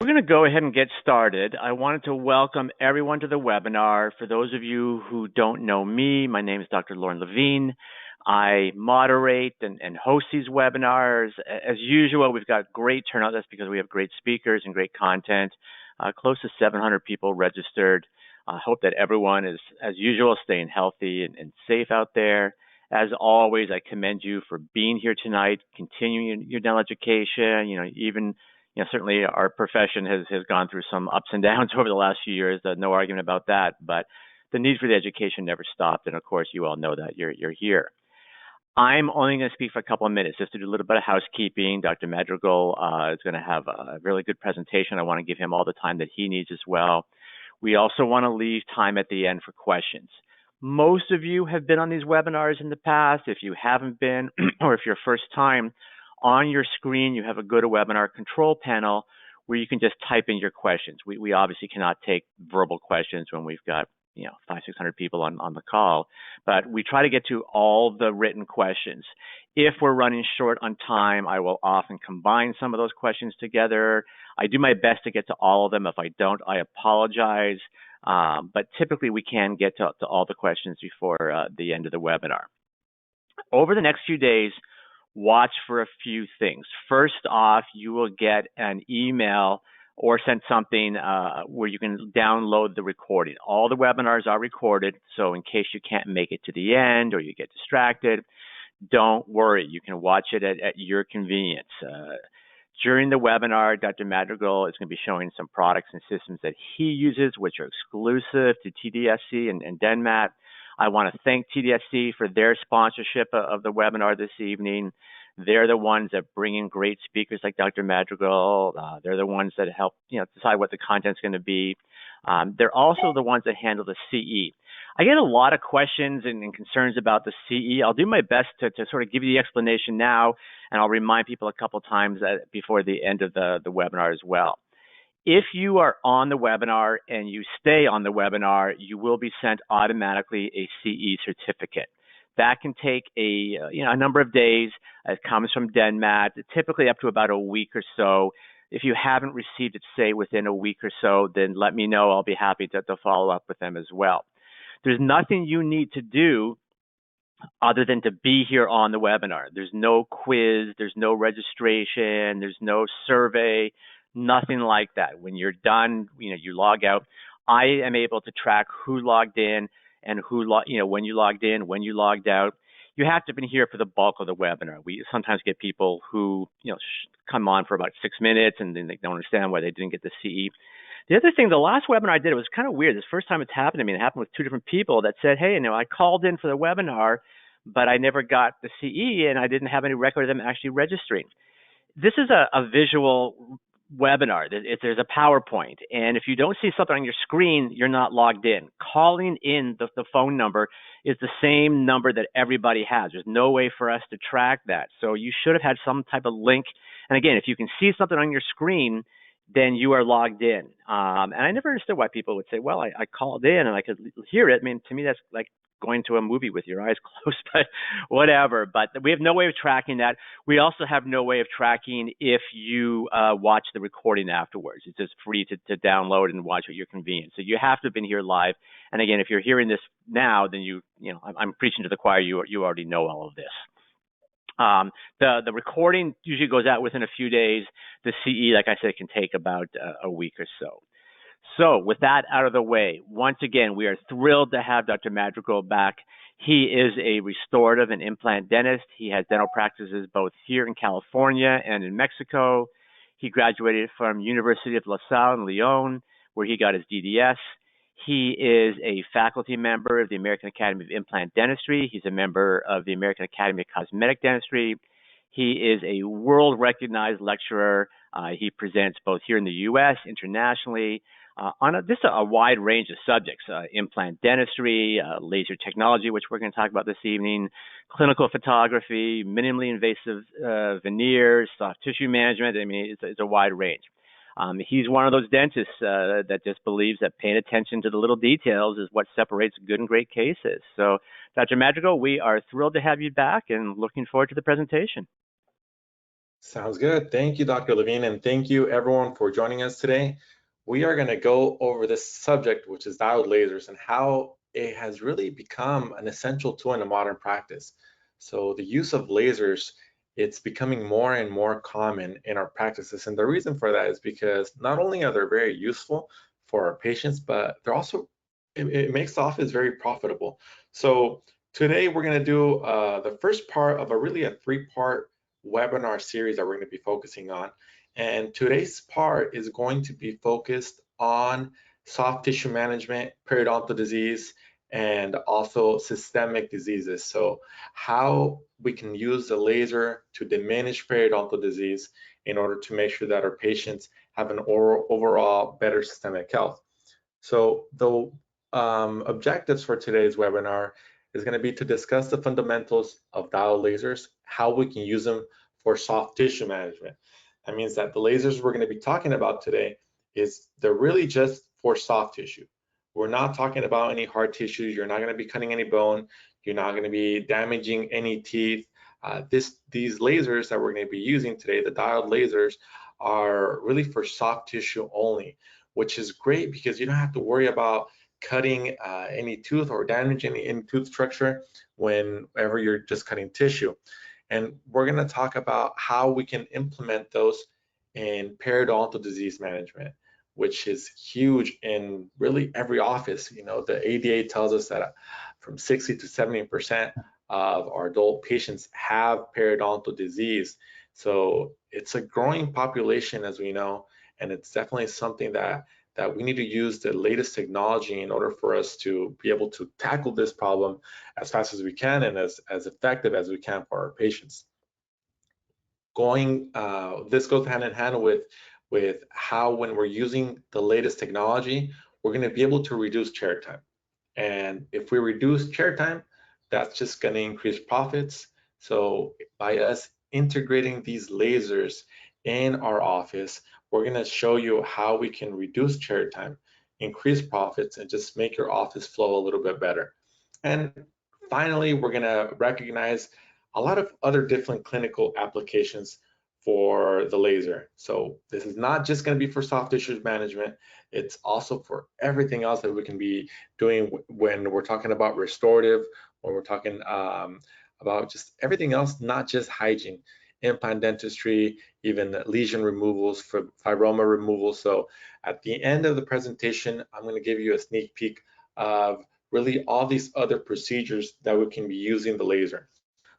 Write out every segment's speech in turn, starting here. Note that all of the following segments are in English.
We're going to go ahead and get started. I wanted to welcome everyone to the webinar. For those of you who don't know me, my name is Dr. Lauren Levine. I moderate and host these webinars. As usual, we've got great turnout. That's because we have great speakers and great content. Close to 700 people registered. I hope that everyone is, as usual, staying healthy and safe out there. As always, I commend you for being here tonight, continuing your dental education, certainly our profession has gone through some ups and downs over the last few years. No argument about that. But the need for the education never stopped. And of course, you all know that you're here. I'm only going to speak for a couple of minutes just to do a little bit of housekeeping. Dr. Madrigal is going to have a really good presentation. I want to give him all the time that he needs as well. We also want to leave time at the end for questions. Most of you have been on these webinars in the past. If you haven't been, or if you're first time, on your screen, you have a GoToWebinar control panel where you can just type in your questions. We obviously cannot take verbal questions when we've got 500-600 people on the call, but we try to get to all the written questions. If we're running short on time, I will often combine some of those questions together. I do my best to get to all of them. If I don't, I apologize, but typically we can get to all the questions before the end of the webinar. Over the next few days, watch for a few things. First off, you will get an email or send something where you can download the recording. All the webinars are recorded, so in case you can't make it to the end or you get distracted, don't worry. You can watch it at your convenience. During the webinar, Dr. Madrigal is going to be showing some products and systems that he uses, which are exclusive to TDSC and DenMat. I want to thank TDSC for their sponsorship of the webinar this evening. They're the ones that bring in great speakers like Dr. Madrigal. They're the ones that help decide what the content's going to be. They're also the ones that handle the CE. I get a lot of questions and concerns about the CE. I'll do my best to sort of give you the explanation now, and I'll remind people a couple times before the end of the webinar as well. If you are on the webinar and you stay on the webinar, you will be sent automatically a CE certificate. That can take a number of days. It comes from DenMat, typically up to about a week or so. If you haven't received it, say within a week or so, then let me know. I'll be happy to follow up with them as well. There's nothing you need to do other than to be here on the webinar. There's no quiz, there's no registration, there's no survey. Nothing like that. When you're done, you log out. I am able to track who logged in and when you logged in, when you logged out. You have to have been here for the bulk of the webinar. We sometimes get people who, come on for about 6 minutes and then they don't understand why they didn't get the CE. The other thing, the last webinar I did, it was kind of weird. This first time it's happened to me. It happened with two different people that said, hey, I called in for the webinar, but I never got the CE and I didn't have any record of them actually registering. This is a visual webinar. There's a PowerPoint, and if you don't see something on your screen, you're not logged in. Calling in the phone number is the same number that everybody has. There's no way for us to track that. So you should have had some type of link. And again, if you can see something on your screen, then you are logged in. And I never understood why people would say, well, I called in and I could hear it. I mean, to me, that's like going to a movie with your eyes closed, but whatever. But we have no way of tracking that. We also have no way of tracking if you watch the recording afterwards. It's just free to download and watch at your convenience. So you have to have been here live. And again, if you're hearing this now, then I'm preaching to the choir. You already know all of this. The recording usually goes out within a few days. The CE, like I said, can take about a week or so. So with that out of the way, once again, we are thrilled to have Dr. Madrigal back. He is a restorative and implant dentist. He has dental practices both here in California and in Mexico. He graduated from University of La Salle in Lyon, where he got his DDS. He is a faculty member of the American Academy of Implant Dentistry. He's a member of the American Academy of Cosmetic Dentistry. He is a world-recognized lecturer. He presents both here in the U.S., internationally, on just a wide range of subjects, implant dentistry, laser technology, which we're going to talk about this evening, clinical photography, minimally invasive veneers, soft tissue management. I mean, it's a wide range. He's one of those dentists that just believes that paying attention to the little details is what separates good and great cases. So, Dr. Madrigal, we are thrilled to have you back and looking forward to the presentation. Sounds good. Thank you, Dr. Levine, and thank you everyone for joining us today. We are going to go over this subject, which is diode lasers, and how it has really become an essential tool in a modern practice. So the use of lasers, it's becoming more and more common in our practices. And the reason for that is because not only are they very useful for our patients, but they're also, it makes the office very profitable. So today we're going to do the first part of a three-part webinar series that we're going to be focusing on. And today's part is going to be focused on soft tissue management, periodontal disease, and also systemic diseases. So how we can use the laser to diminish periodontal disease in order to make sure that our patients have an overall better systemic health. So the objectives for today's webinar is going to be to discuss the fundamentals of diode lasers, how we can use them for soft tissue management. That means that the lasers we're going to be talking about today they're really just for soft tissue. We're not talking about any hard tissues. You're not going to be cutting any bone. You're not going to be damaging any teeth. These lasers that we're going to be using today, the diode lasers, are really for soft tissue only, which is great because you don't have to worry about cutting any tooth or damaging any tooth structure whenever you're just cutting tissue. And we're going to talk about how we can implement those in periodontal disease management, which is huge in really every office. You know, the ADA tells us that from 60 to 70% of our adult patients have periodontal disease. So it's a growing population, as we know, and it's definitely something that we need to use the latest technology in order for us to be able to tackle this problem as fast as we can and as effective as we can for our patients. This goes hand in hand with how when we're using the latest technology, we're going to be able to reduce chair time. And if we reduce chair time, that's just going to increase profits. So by us integrating these lasers in our office, we're going to show you how we can reduce chair time, increase profits, and just make your office flow a little bit better. And finally, we're going to recognize a lot of other different clinical applications for the laser. So this is not just going to be for soft tissue management, it's also for everything else that we can be doing when we're talking about restorative, when we're talking about just everything else, not just hygiene, implant dentistry, even lesion removals, for fibroma removal. So at the end of the presentation, I'm going to give you a sneak peek of really all these other procedures that we can be using the laser.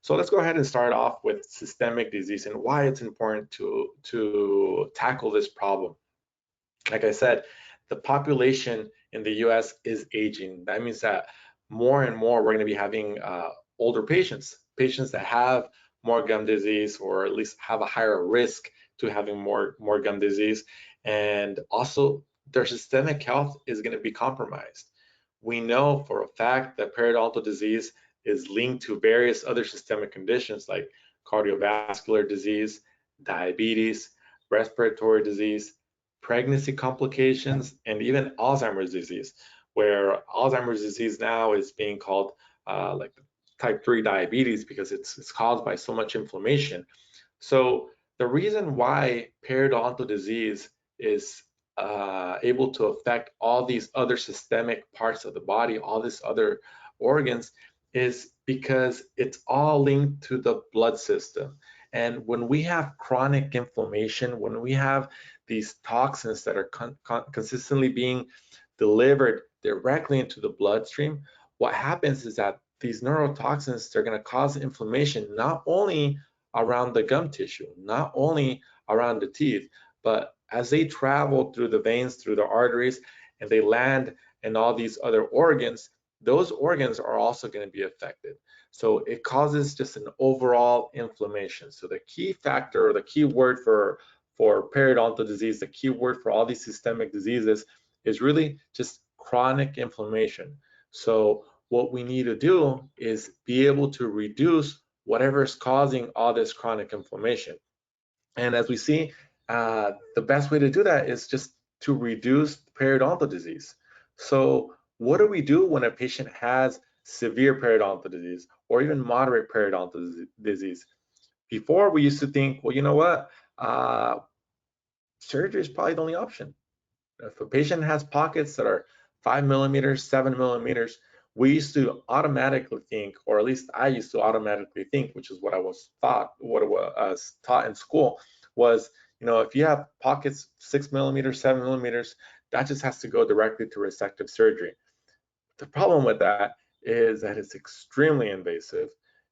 So let's go ahead and start off with systemic disease and why it's important to tackle this problem. Like I said, the population in the US is aging. That means that more and more we're going to be having older patients that have more gum disease, or at least have a higher risk to having more gum disease. And also their systemic health is going to be compromised. We know for a fact that periodontal disease is linked to various other systemic conditions like cardiovascular disease, diabetes, respiratory disease, pregnancy complications, and even Alzheimer's disease, where Alzheimer's disease now is being called like type 3 diabetes because it's caused by so much inflammation. So the reason why periodontal disease is able to affect all these other systemic parts of the body, all these other organs, is because it's all linked to the blood system. And when we have chronic inflammation, when we have these toxins that are consistently being delivered directly into the bloodstream, what happens is that these neurotoxins, they're going to cause inflammation not only around the gum tissue, not only around the teeth, but as they travel through the veins, through the arteries, and they land in all these other organs, those organs are also going to be affected. So it causes just an overall inflammation. So the key factor, or the key word for periodontal disease, the key word for all these systemic diseases is really just chronic inflammation. So what we need to do is be able to reduce whatever is causing all this chronic inflammation. And as we see, the best way to do that is just to reduce periodontal disease. So what do we do when a patient has severe periodontal disease or even moderate periodontal disease? Before, we used to think, well, you know what? Surgery is probably the only option. If a patient has pockets that are 5 millimeters, 7 millimeters, we used to automatically think, or at least I used to automatically think, which is what I was taught, what I was taught in school, was, if you have pockets 6 millimeters, 7 millimeters, that just has to go directly to resective surgery. The problem with that is that it's extremely invasive,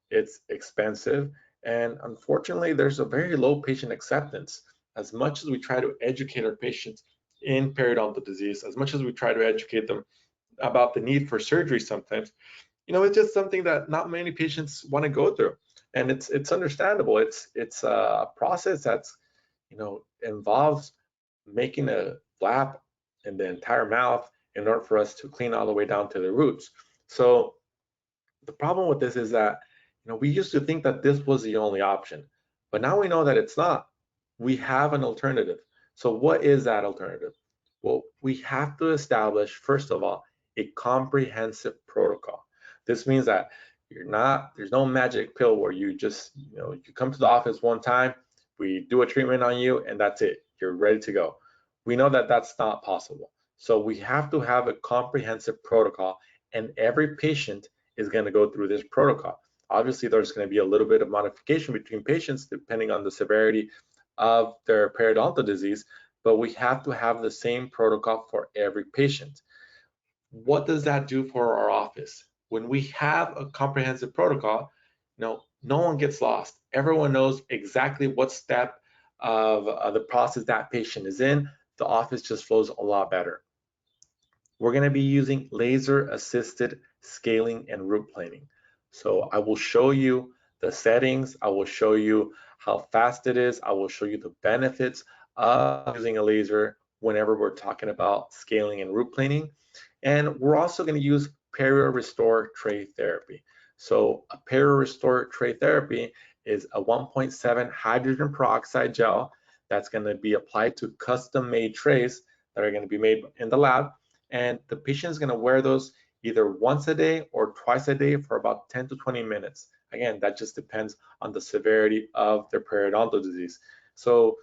it's expensive, and unfortunately, there's a very low patient acceptance. As much as we try to educate our patients in periodontal disease, as much as we try to educate them about the need for surgery sometimes, it's just something that not many patients want to go through. And it's understandable. It's a process that's, involves making a flap in the entire mouth in order for us to clean all the way down to the roots. So the problem with this is that, we used to think that this was the only option, but now we know that it's not. We have an alternative. So what is that alternative? Well, we have to establish, first of all, a comprehensive protocol. This means that there's no magic pill where you just, you come to the office one time, we do a treatment on you, and that's it. You're ready to go. We know that that's not possible. So we have to have a comprehensive protocol, and every patient is going to go through this protocol. Obviously, there's going to be a little bit of modification between patients depending on the severity of their periodontal disease, but we have to have the same protocol for every patient. What does that do for our office? When we have a comprehensive protocol, no one gets lost. Everyone knows exactly what step of the process that patient is in. The office just flows a lot better. We're going to be using laser assisted scaling and root planing. So I will show you the settings. I will show you how fast it is. I will show you the benefits of using a laser whenever we're talking about scaling and root planing. And we're also going to use perio-restore tray therapy. So a perio-restore tray therapy is a 1.7 hydrogen peroxide gel that's going to be applied to custom-made trays that are going to be made in the lab. And the patient is going to wear those either once a day or twice a day for about 10 to 20 minutes. Again, that just depends on the severity of their periodontal disease. So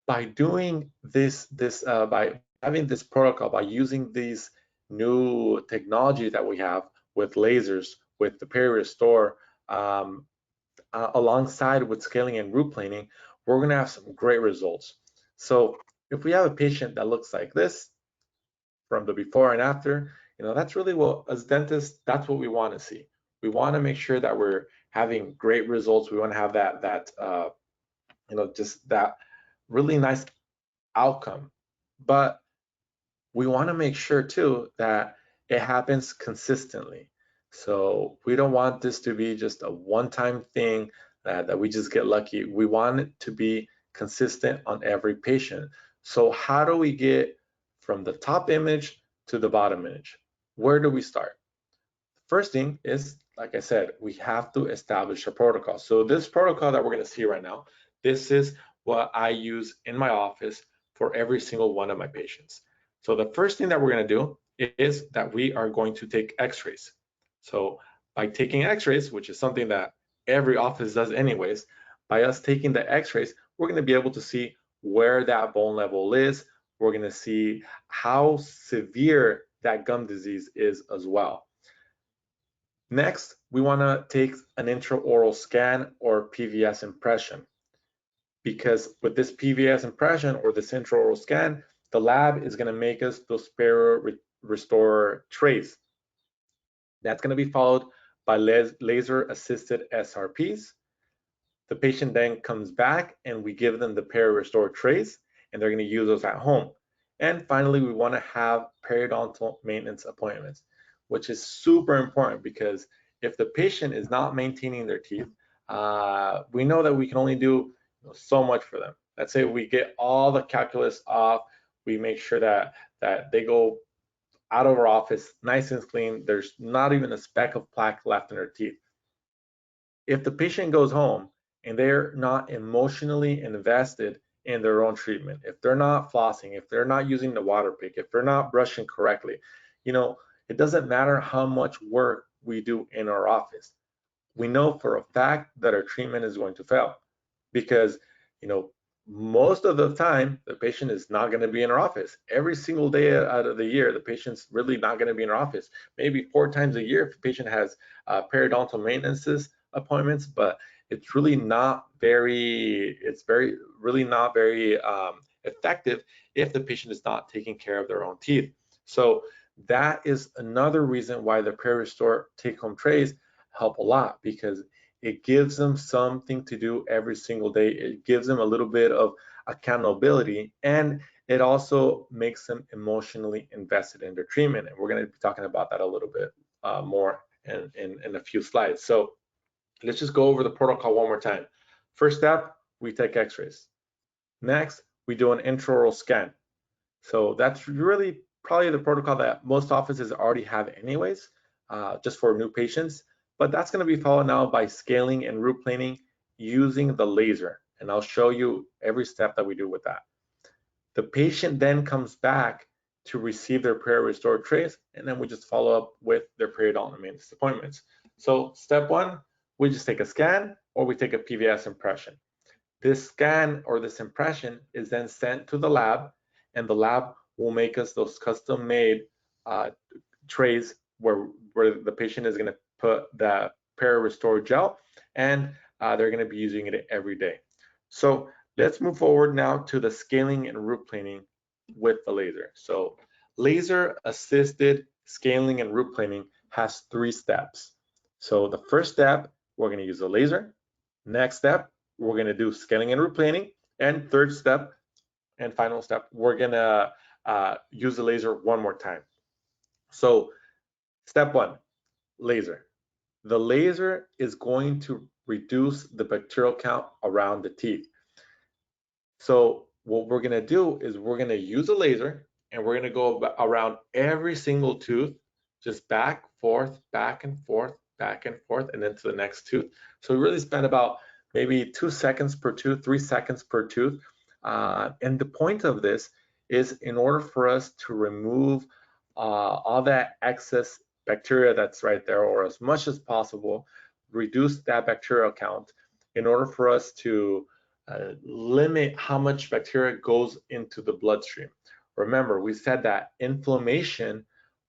by doing this, by having this protocol, by using these new technology that we have with lasers, with the peri-restore, alongside with scaling and root planing, we're going to have some great results. So if we have a patient that looks like this, from the before and after, that's really what, as dentists, that's what we want to see. We want to make sure that we're having great results. We want to have that just that really nice outcome. But we want to make sure too that it happens consistently. So we don't want this to be just a one-time thing that we just get lucky. We want it to be consistent on every patient. So how do we get from the top image to the bottom image? Where do we start? First thing is, like I said, we have to establish a protocol. So this protocol that we're going to see right now, this is what I use in my office for every single one of my patients. So the first thing that we're going to do is that we are going to take x-rays. So by taking x-rays, which is something that every office does anyways, by us taking the x-rays, we're going to be able to see where that bone level is. We're going to see how severe that gum disease is as well. Next, we want to take an intraoral scan or PVS impression, because with this PVS impression or this intraoral scan, the lab is going to make us those perio-restore trays. That's going to be followed by laser-assisted SRPs. The patient then comes back and we give them the perio-restore trays, and they're going to use those at home. And finally, we want to have periodontal maintenance appointments, which is super important, because if the patient is not maintaining their teeth, we know that we can only do so much for them. Let's say we get all the calculus off, we make sure that they go out of our office nice and clean, there's not even a speck of plaque left in their teeth. If the patient goes home and they're not emotionally invested in their own treatment, if they're not flossing, if they're not using the water pick, if they're not brushing correctly, it doesn't matter how much work we do in our office. we know for a fact that our treatment is going to fail because, most of the time, the patient is not going to be in our office. Every single day out of the year, the patient's really not going to be in our office. Maybe 4 times a year if the patient has periodontal maintenance appointments, but it's really not very, really not very effective if the patient is not taking care of their own teeth. So that is another reason why the PeriRestore take-home trays help a lot, because it gives them something to do every single day. It gives them a little bit of accountability, and it also makes them emotionally invested in their treatment. And we're going to be talking about that a little bit more in a few slides. So let's just go over the protocol one more time. First step, we take x-rays. Next, we do an intraoral scan. So that's really probably the protocol that most offices already have anyways, just for new patients. But that's going to be followed now by scaling and root planing using the laser. And I'll show you every step that we do with that. The patient then comes back to receive their PeriRestore trays, and then we just follow up with their periodontal maintenance appointments. So step one, we just take a scan or we take a PVS impression. This scan or this impression is then sent to the lab, and the lab will make us those custom-made trays where the patient is going to put the PeriRestore gel, and they're going to be using it every day. So let's move forward now to the scaling and root planing with the laser. So laser-assisted scaling and root planing has 3 steps. So the first step, we're going to use the laser. Next step, we're going to do scaling and root planing. And third step and final step, we're going to use the laser one more time. So step 1, laser. The laser is going to reduce the bacterial count around the teeth. So what we're going to do is we're going to use a laser, and we're going to go around every single tooth, just back, forth, back and forth, back and forth, and then to the next tooth. So we really spend about maybe 2 seconds per tooth, 3 seconds per tooth. And the point of this is in order for us to remove all that excess bacteria that's right there, or as much as possible, reduce that bacterial count in order for us to limit how much bacteria goes into the bloodstream. Remember, we said that inflammation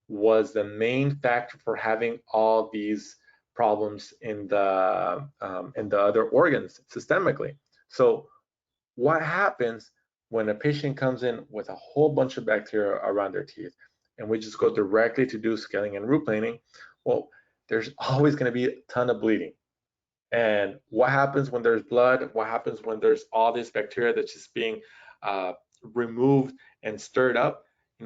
was the main factor for having all these problems in the other organs systemically. So what happens when a patient comes in with a whole bunch of bacteria around their teeth, and we just go directly to do scaling and root planing? Well, there's always going to be a ton of bleeding. And what happens when there's blood? What happens when there's all this bacteria that's just being removed and stirred up?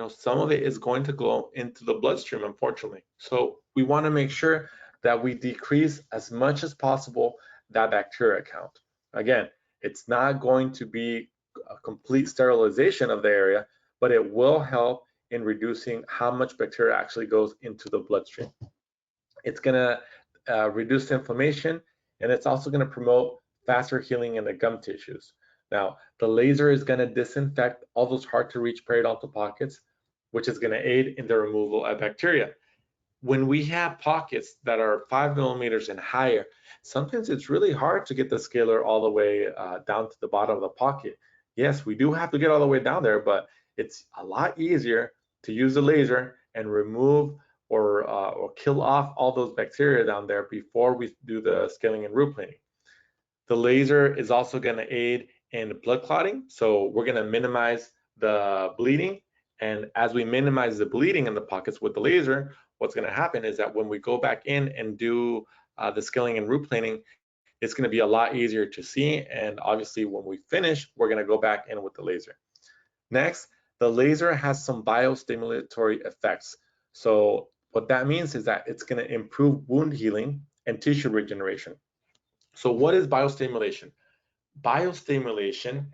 Some of it is going to go into the bloodstream, unfortunately. So we want to make sure that we decrease as much as possible that bacteria count. Again, it's not going to be a complete sterilization of the area, but it will help in reducing how much bacteria actually goes into the bloodstream. It's going to reduce inflammation, and it's also going to promote faster healing in the gum tissues. Now, the laser is going to disinfect all those hard to reach periodontal pockets, which is going to aid in the removal of bacteria. When we have pockets that are 5 millimeters and higher, sometimes it's really hard to get the scaler all the way down to the bottom of the pocket. Yes, we do have to get all the way down there, but it's a lot easier to use the laser and remove or kill off all those bacteria down there before we do the scaling and root planing. The laser is also going to aid in blood clotting, so we're going to minimize the bleeding. And as we minimize the bleeding in the pockets with the laser, what's going to happen is that when we go back in and do the scaling and root planing, it's going to be a lot easier to see. And obviously, when we finish, we're going to go back in with the laser. Next, the laser has some biostimulatory effects. So what that means is that it's going to improve wound healing and tissue regeneration. So what is biostimulation? Biostimulation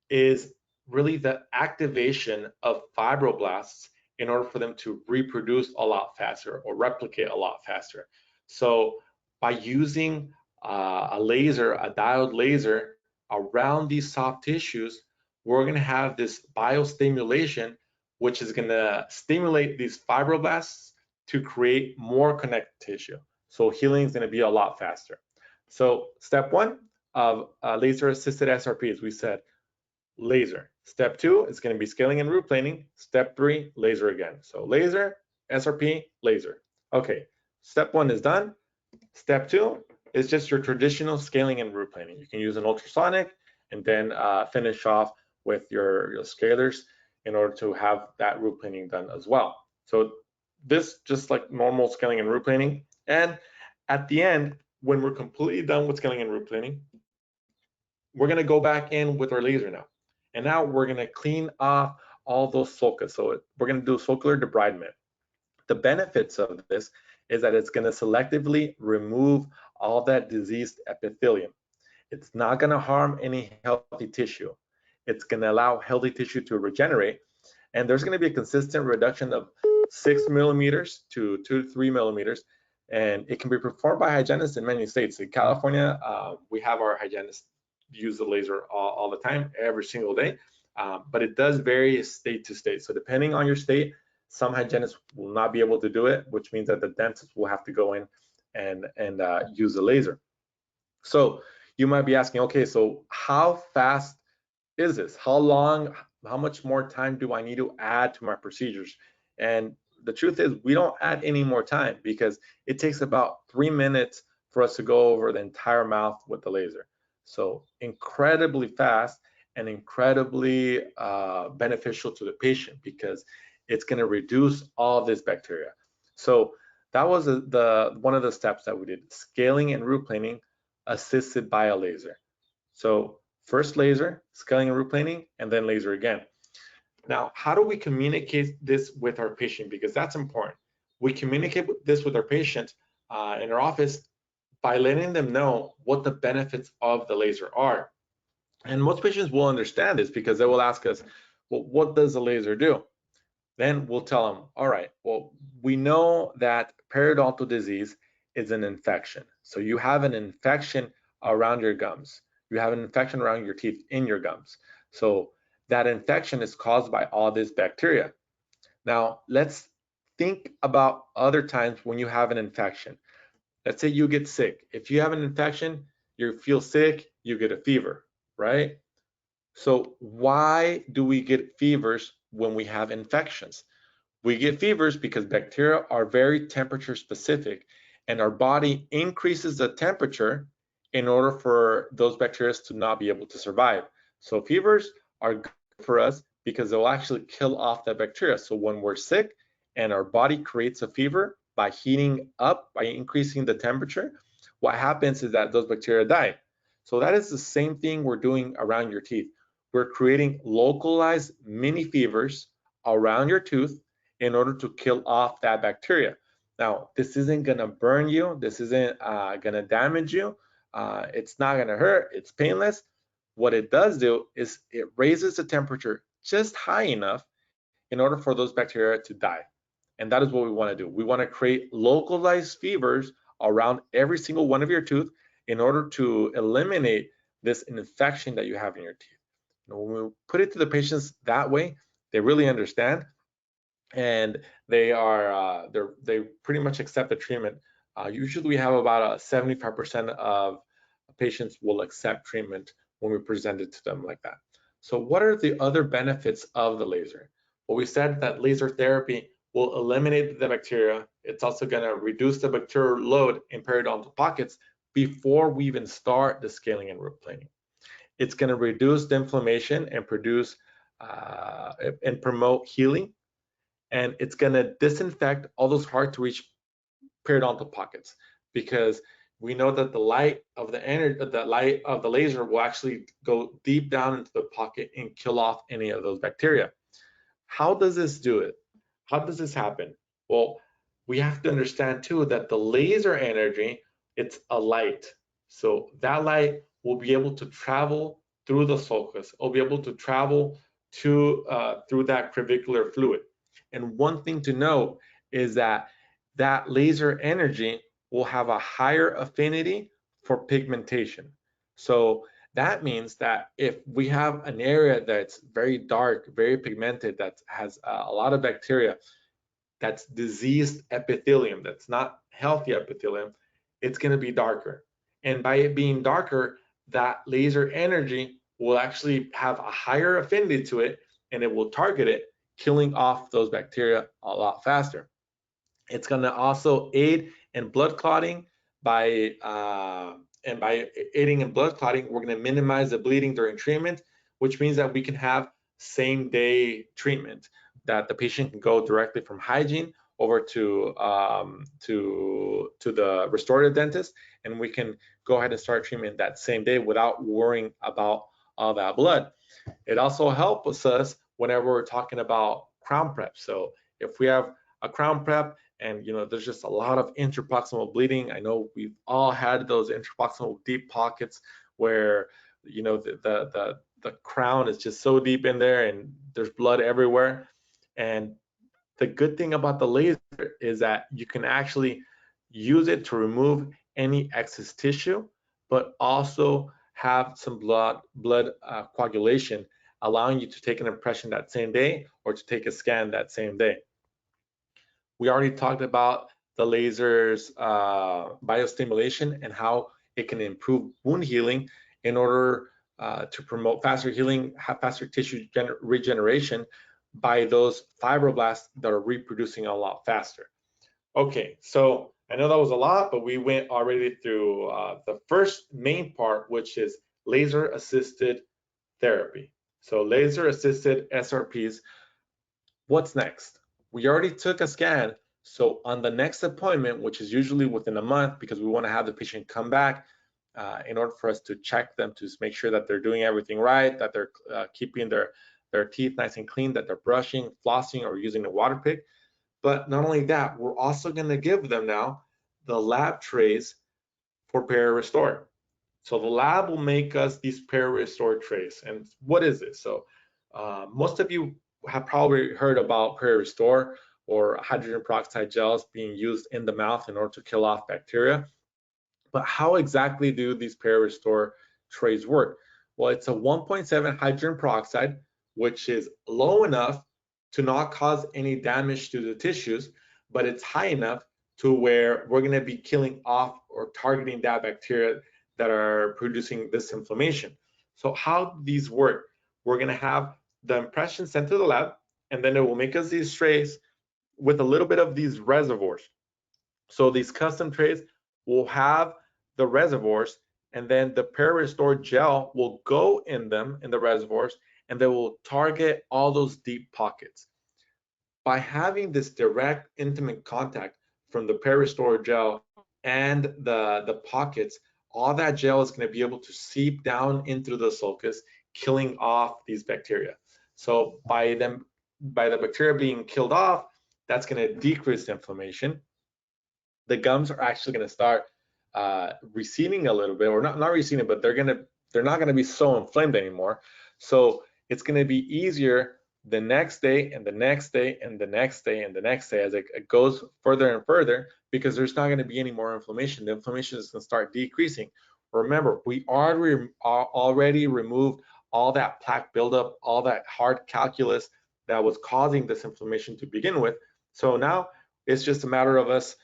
is really the activation of fibroblasts in order for them to reproduce a lot faster or replicate a lot faster. So by using a laser, a diode laser around these soft tissues, we're going to have this biostimulation, which is going to stimulate these fibroblasts to create more connective tissue. So healing is going to be a lot faster. So step 1 of laser assisted SRP is we said laser. Step 2 is going to be scaling and root planing. Step 3, laser again. So laser, SRP, laser. Okay, step 1 is done. Step 2 is just your traditional scaling and root planing. You can use an ultrasonic and then finish off with your scalers in order to have that root planing done as well. So this just like normal scaling and root planing. And at the end, when we're completely done with scaling and root planing, we're going to go back in with our laser now. And now we're going to clean off all those sulcus. So we're going to do sulcular debridement. The benefits of this is that it's going to selectively remove all that diseased epithelium. It's not going to harm any healthy tissue. It's going to allow healthy tissue to regenerate. And there's going to be a consistent reduction of 6 millimeters to 2 to 3 millimeters. And it can be performed by hygienists in many states. In California, we have our hygienists use the laser all the time, every single day. But it does vary state to state. So depending on your state, some hygienists will not be able to do it, which means that the dentist will have to go in and use the laser. So you might be asking, okay, so how fast is this? How long, how much more time do I need to add to my procedures? And the truth is we don't add any more time because it takes about 3 minutes for us to go over the entire mouth with the laser. So incredibly fast and incredibly beneficial to the patient because it's going to reduce all this bacteria. So that was one of the steps that we did, scaling and root planing assisted by a laser. So first laser, scaling and root planing, and then laser again. Now, how do we communicate this with our patient? Because that's important. We communicate this with our patient in our office by letting them know what the benefits of the laser are. And most patients will understand this because they will ask us, well, what does the laser do? Then we'll tell them, all right, well, we know that periodontal disease is an infection. So you have an infection around your gums. You have an infection around your teeth in your gums. So that infection is caused by all this bacteria. Now, let's think about other times when you have an infection. Let's say you get sick. If you have an infection, you feel sick, you get a fever, right? So why do we get fevers when we have infections? We get fevers because bacteria are very temperature specific and our body increases the temperature in order for those bacteria to not be able to survive. So fevers are good for us because they'll actually kill off the bacteria. So when we're sick and our body creates a fever by heating up, by increasing the temperature, what happens is that those bacteria die. So that is the same thing we're doing around your teeth. We're creating localized mini fevers around your tooth in order to kill off that bacteria. Now, this isn't gonna burn you, this isn't gonna damage you, it's not gonna hurt, it's painless. What it does do is it raises the temperature just high enough in order for those bacteria to die. And that is what we wanna do. We wanna create localized fevers around every single one of your teeth in order to eliminate this infection that you have in your teeth. Now, when we put it to the patients that way, they really understand and they pretty much accept the treatment. Usually we have about 75% of patients will accept treatment when we present it to them like that. So what are the other benefits of the laser? Well, we said that laser therapy will eliminate the bacteria. It's also going to reduce the bacterial load in periodontal pockets before we even start the scaling and root planing. It's going to reduce the inflammation and produce and promote healing. And it's going to disinfect all those hard to reach periodontal pockets because we know that the light of the laser will actually go deep down into the pocket and kill off any of those bacteria. How does this do it? How does this happen? Well, we have to understand too that the laser energy, it's a light. So that light will be able to travel through the sulcus. It'll be able to travel through that crevicular fluid. And one thing to note is that that laser energy will have a higher affinity for pigmentation. So that means that if we have an area that's very dark, very pigmented, that has a lot of bacteria, that's diseased epithelium, that's not healthy epithelium, it's going to be darker. And by it being darker, that laser energy will actually have a higher affinity to it, and it will target it, killing off those bacteria a lot faster. It's going to also aid in blood clotting by aiding in blood clotting, we're going to minimize the bleeding during treatment, which means that we can have same day treatment, that the patient can go directly from hygiene over to the restorative dentist, and we can go ahead and start treatment that same day without worrying about all that blood. It also helps us whenever we're talking about crown prep. So if we have a crown prep and there's just a lot of interproximal bleeding, I know we've all had those interproximal deep pockets where the crown is just so deep in there and there's blood everywhere. And the good thing about the laser is that you can actually use it to remove any excess tissue, but also have some blood coagulation, allowing you to take an impression that same day or to take a scan that same day. We already talked about the laser's biostimulation and how it can improve wound healing in order to promote faster healing, have faster tissue regeneration by those fibroblasts that are reproducing a lot faster. Okay, so I know that was a lot, but we went already through the first main part, which is laser-assisted therapy. So laser-assisted SRPs. What's next? We already took a scan, so on the next appointment, which is usually within a month, because we want to have the patient come back in order for us to check them to make sure that they're doing everything right, that they're keeping their teeth nice and clean, that they're brushing, flossing, or using the water pick. But not only that, we're also going to give them now the lab trays for PeriRestore. So the lab will make us these PeriRestore trays. And what is this? So most of you have probably heard about PeriRestore or hydrogen peroxide gels being used in the mouth in order to kill off bacteria. But how exactly do these PeriRestore trays work? Well, it's a 1.7 hydrogen peroxide, which is low enough to not cause any damage to the tissues, but it's high enough to where we're going to be killing off or targeting that bacteria that are producing this inflammation. So how these work? We're going to have the impression sent to the lab, and then it will make us these trays with a little bit of these reservoirs. So these custom trays will have the reservoirs, and then the PeriRestore gel will go in them, in the reservoirs, and they will target all those deep pockets. By having this direct, intimate contact from the PeriRestore gel and the pockets, all that gel is going to be able to seep down into the sulcus, killing off these bacteria. So by the bacteria being killed off, that's going to decrease the inflammation. The gums are actually going to start receding a little bit, or not receding, but they're not going to be so inflamed anymore. So it's going to be easier the next day and the next day and the next day and the next day as it goes further and further, because there's not going to be any more inflammation. The inflammation is going to start decreasing. Remember, we already removed all that plaque buildup, all that hard calculus that was causing this inflammation to begin with. So now it's just a matter of us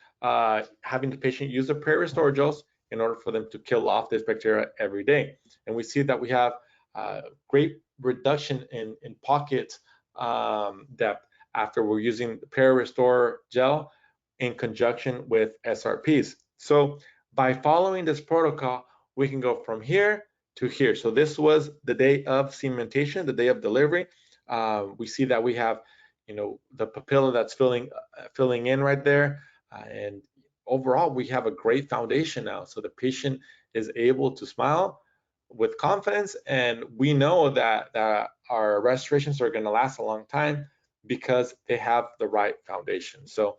having the patient use the PeriRestore gels in order for them to kill off this bacteria every day. And we see that we have great reduction in pocket depth after we're using the PeriRestore gel in conjunction with SRPs. So by following this protocol, we can go from here to here. So this was the day of cementation, the day of delivery. We see that we have, the papilla that's filling in right there. And overall, we have a great foundation now. So the patient is able to smile with confidence, and we know that our restorations are going to last a long time because they have the right foundation. So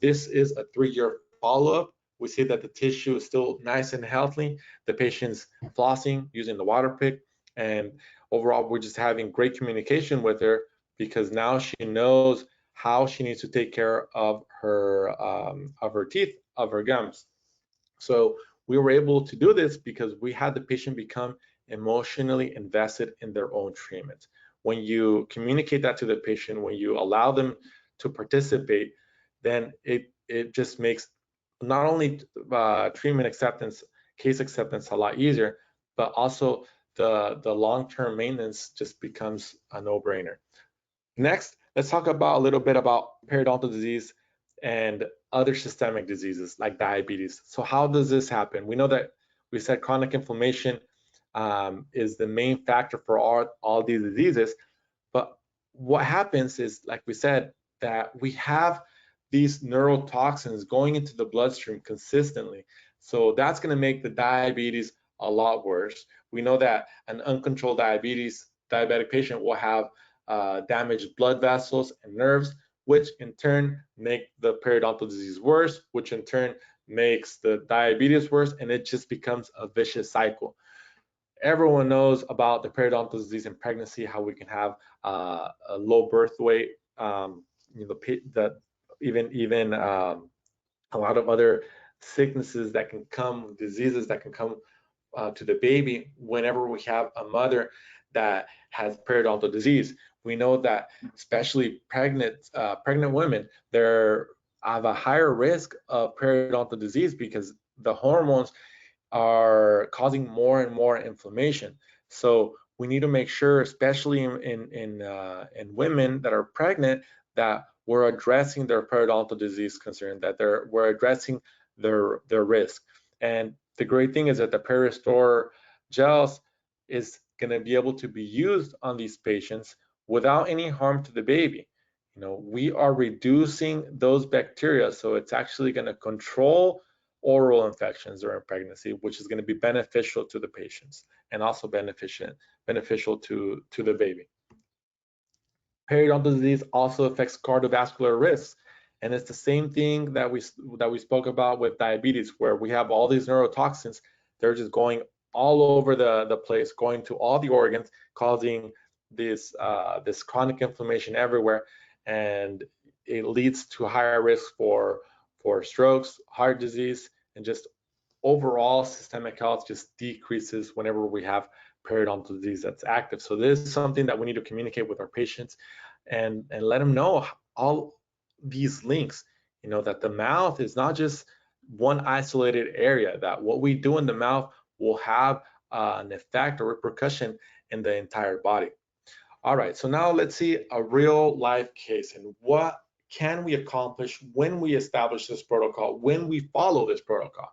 this is a 3-year follow-up. We see that the tissue is still nice and healthy. The patient's flossing using the water pick, and overall, we're just having great communication with her because now she knows how she needs to take care of her teeth, of her gums. So we were able to do this because we had the patient become emotionally invested in their own treatment. When you communicate that to the patient, when you allow them to participate, then it just makes not only treatment acceptance, case acceptance a lot easier, but also the long-term maintenance just becomes a no-brainer. Next, let's talk about a little bit about periodontal disease and other systemic diseases like diabetes. So how does this happen? We know that we said chronic inflammation is the main factor for all these diseases, but what happens is, like we said, that we have these neurotoxins going into the bloodstream consistently. So that's going to make the diabetes a lot worse. We know that an uncontrolled diabetic patient will have damaged blood vessels and nerves, which in turn make the periodontal disease worse, which in turn makes the diabetes worse, and it just becomes a vicious cycle. Everyone knows about the periodontal disease in pregnancy, how we can have a low birth weight, even a lot of other sicknesses that can come, diseases that can come to the baby whenever we have a mother that has periodontal disease. We know that especially pregnant women, they have a higher risk of periodontal disease because the hormones are causing more and more inflammation. So we need to make sure, especially in women that are pregnant, that we're addressing their periodontal disease concern, that we're addressing their risk. And the great thing is that the PeriRestore gels is going to be able to be used on these patients without any harm to the baby. You know, we are reducing those bacteria, so it's actually going to control oral infections during pregnancy, which is going to be beneficial to the patients and also beneficial to the baby. Periodontal disease also affects cardiovascular risks, and it's the same thing that we spoke about with diabetes, where we have all these neurotoxins. They're just going all over the place, going to all the organs, causing this chronic inflammation everywhere, and it leads to higher risk for strokes, heart disease, and just overall systemic health just decreases whenever we have periodontal disease that's active. So this is something that we need to communicate with our patients and let them know all these links, you know, that the mouth is not just one isolated area, that what we do in the mouth will have an effect or repercussion in the entire body. All right, so now let's see a real life case and what can we accomplish when we establish this protocol, when we follow this protocol.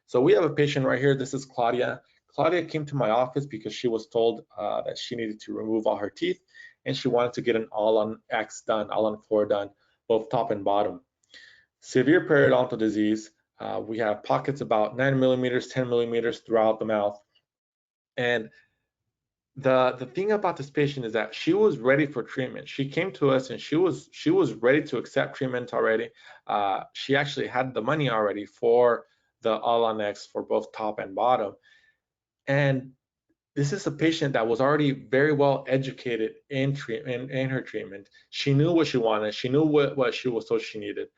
So we have a patient right here. This is Claudia. Claudia came to my office because she was told that she needed to remove all her teeth and she wanted to get an all-on-X done, all-on-4 done, both top and bottom. Severe periodontal disease. We have pockets about 9 millimeters, 10 millimeters throughout the mouth. And the thing about this patient is that she was ready for treatment. She came to us and she was ready to accept treatment already. She actually had the money already for the all-on-X for both top and bottom. And this is a patient that was already very well educated in her treatment. She knew what she wanted. She knew what she was told she needed.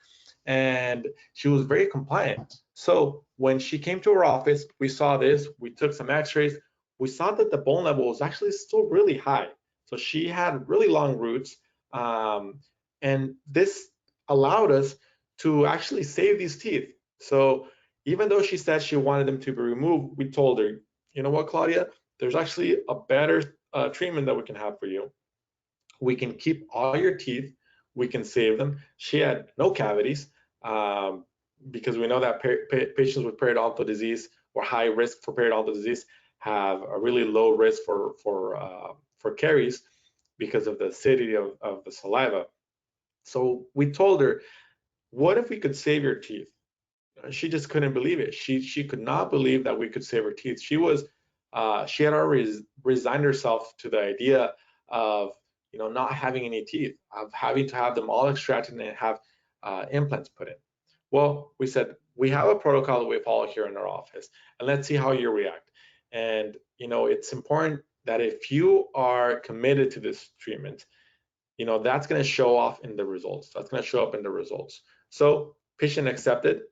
And she was very compliant. So when she came to our office, we saw this, we took some x-rays, we saw that the bone level was actually still really high. So she had really long roots. And this allowed us to actually save these teeth. So even though she said she wanted them to be removed, we told her, you know what, Claudia, there's actually a better treatment that we can have for you. We can keep all your teeth, we can save them. She had no cavities because we know that patients with periodontal disease or high risk for periodontal disease have a really low risk for caries because of the acidity of the saliva. So we told her, what if we could save your teeth? She just couldn't believe it. She could not believe that we could save her teeth. She had already resigned herself to the idea of, you know, not having any teeth, of having to have them all extracted and have implants put in. Well, we said, we have a protocol that we follow here in our office, and let's see how you react. And, you know, it's important that if you are committed to this treatment, you know, that's going to show off in the results. That's going to show up in the results. So patient accepted.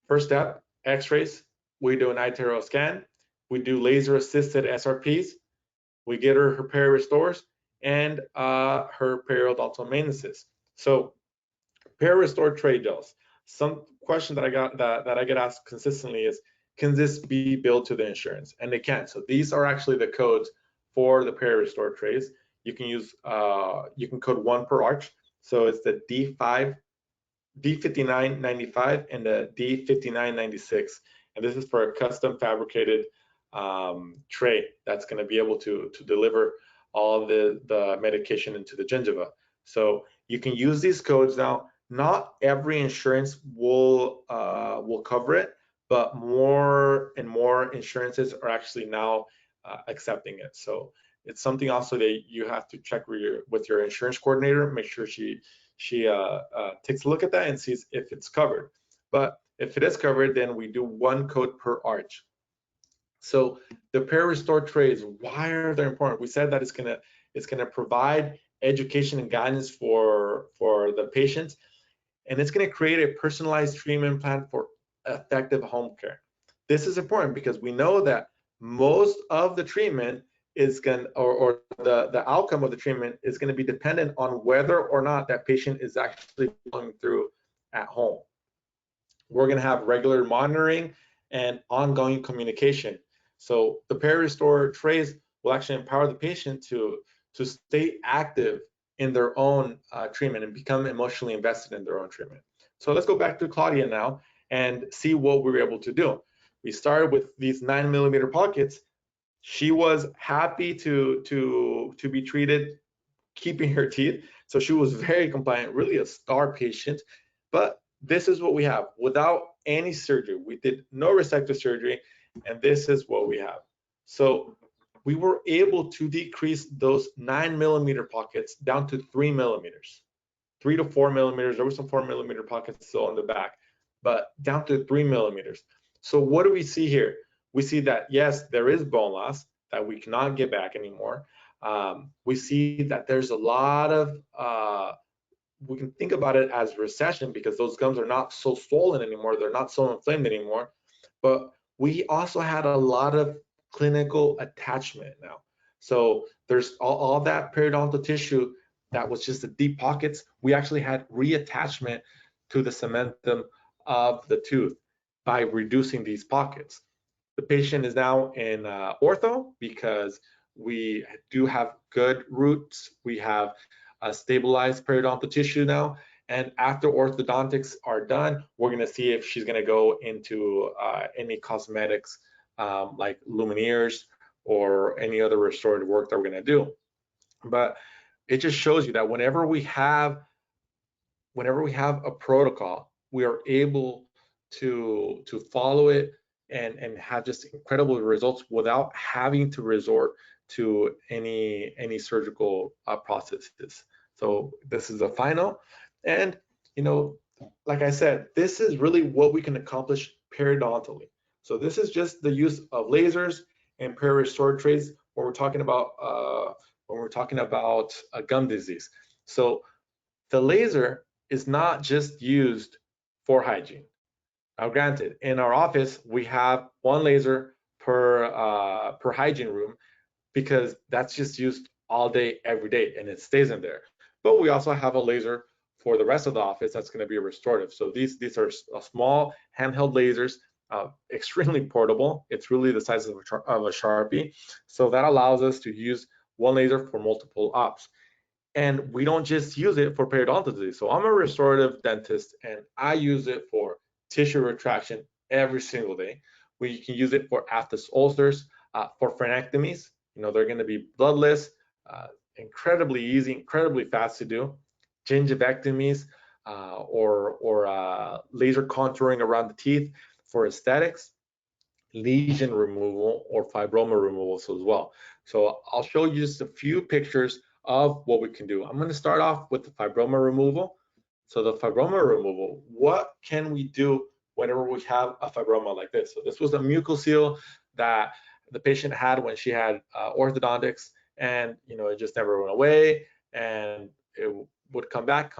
First step, x-rays. We do an iTero scan. We do laser assisted SRPs. We get her PeriRestores and her periodontal maintenances. So PeriRestore tray gels. some question that I get asked consistently is, can this be billed to the insurance? And they can. So these are actually the codes for the peri-restore trays. You can use you can code one per arch. So it's the D5995 and the D5996, and this is for a custom fabricated tray that's going to be able to deliver all the medication into the gingiva. So you can use these codes now. Not every insurance will cover it, but more and more insurances are actually now accepting it. So it's something also that you have to check with your insurance coordinator, make sure she takes a look at that and sees if it's covered. But if it is covered, then we do one code per arch. So the peri-restore trays, why are they important? We said that it's gonna provide education and guidance for the patients, and it's gonna create a personalized treatment plan for effective home care. This is important because we know that most of the treatment is going or the outcome of the treatment is going to be dependent on whether or not that patient is actually going through at home. We're going to have regular monitoring and ongoing communication. So the peri-restore trays will actually empower the patient to stay active in their own treatment and become emotionally invested in their own treatment. So let's go back to Claudia now and see what we were able to do. We started with these 9mm pockets. She was happy to be treated, keeping her teeth. So she was very compliant, really a star patient. But this is what we have without any surgery. We did no resective surgery, and this is what we have. So we were able to decrease those 9mm pockets down to 3mm, 3 to 4mm. There were some 4mm pockets still on the back, but down to 3mm. So what do we see here? We see that, yes, there is bone loss that we cannot get back anymore. We see that there's a lot of, we can think about it as recession because those gums are not so swollen anymore. They're not so inflamed anymore. But we also had a lot of clinical attachment now. So there's all that periodontal tissue that was just the deep pockets. We actually had reattachment to the cementum of the tooth by reducing these pockets. The patient is now in ortho because we do have good roots. We have a stabilized periodontal tissue now. And after orthodontics are done, we're going to see if she's going to go into any cosmetics like lumineers or any other restorative work that we're going to do. But it just shows you that whenever we have a protocol, we are able to follow it and have just incredible results without having to resort to any surgical processes. So this is the final, and like I said, this is really what we can accomplish periodontally. So this is just the use of lasers and peri-restore trays when we're talking about gum disease. So the laser is not just used for hygiene. Now, granted, in our office we have one laser per hygiene room because that's just used all day, every day, and it stays in there. But we also have a laser for the rest of the office that's going to be restorative. So these are small handheld lasers, extremely portable. It's really the size of a Sharpie. So that allows us to use one laser for multiple ops. And we don't just use it for periodontal disease. So I'm a restorative dentist, and I use it for tissue retraction every single day. We can use it for aphthous ulcers, for frenectomies. They're going to be bloodless, incredibly easy, incredibly fast to do. Gingivectomies or laser contouring around the teeth for aesthetics, lesion removal or fibroma removals as well. So I'll show you just a few pictures of what we can do. I'm going to start off with the fibroma removal. So the fibroma removal, what can we do whenever we have a fibroma like this? So this was a mucocele that the patient had when she had orthodontics, and it just never went away, and it would come back,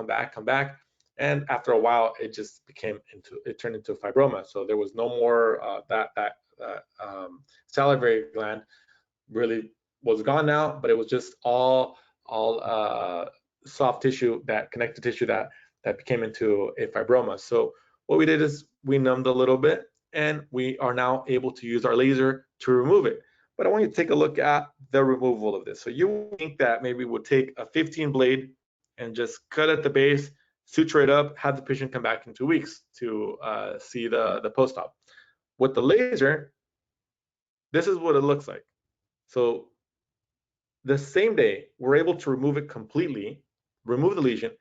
and after a while it just turned into a fibroma. So there was no more that salivary gland really was gone now, but it was just all soft tissue, that connective tissue that became into a fibroma. So what we did is we numbed a little bit, and we are now able to use our laser to remove it. But I want you to take a look at the removal of this. So you would think that maybe we'll take a 15 blade and just cut at the base, suture it up, have the patient come back in 2 weeks to see the post-op. With the laser, this is what it looks like. So the same day, we're able to remove it completely, remove the lesion.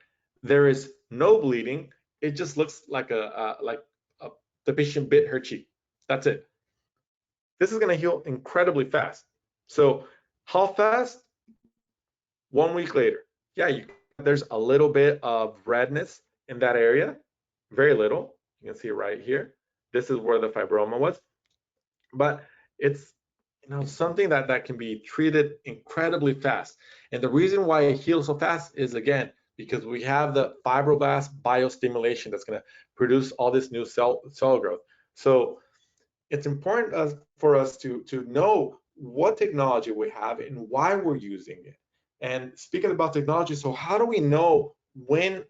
There is no bleeding. It just looks like the patient bit her cheek. That's it. This is going to heal incredibly fast. So how fast? 1 week later. Yeah, there's a little bit of redness in that area, very little. You can see it right here. This is where the fibroma was, but it's something that can be treated incredibly fast. And the reason why it heals so fast is, again, because we have the fibroblast biostimulation that's going to produce all this new cell growth. So it's important for us to know what technology we have and why we're using it. And speaking about technology, so how do we know when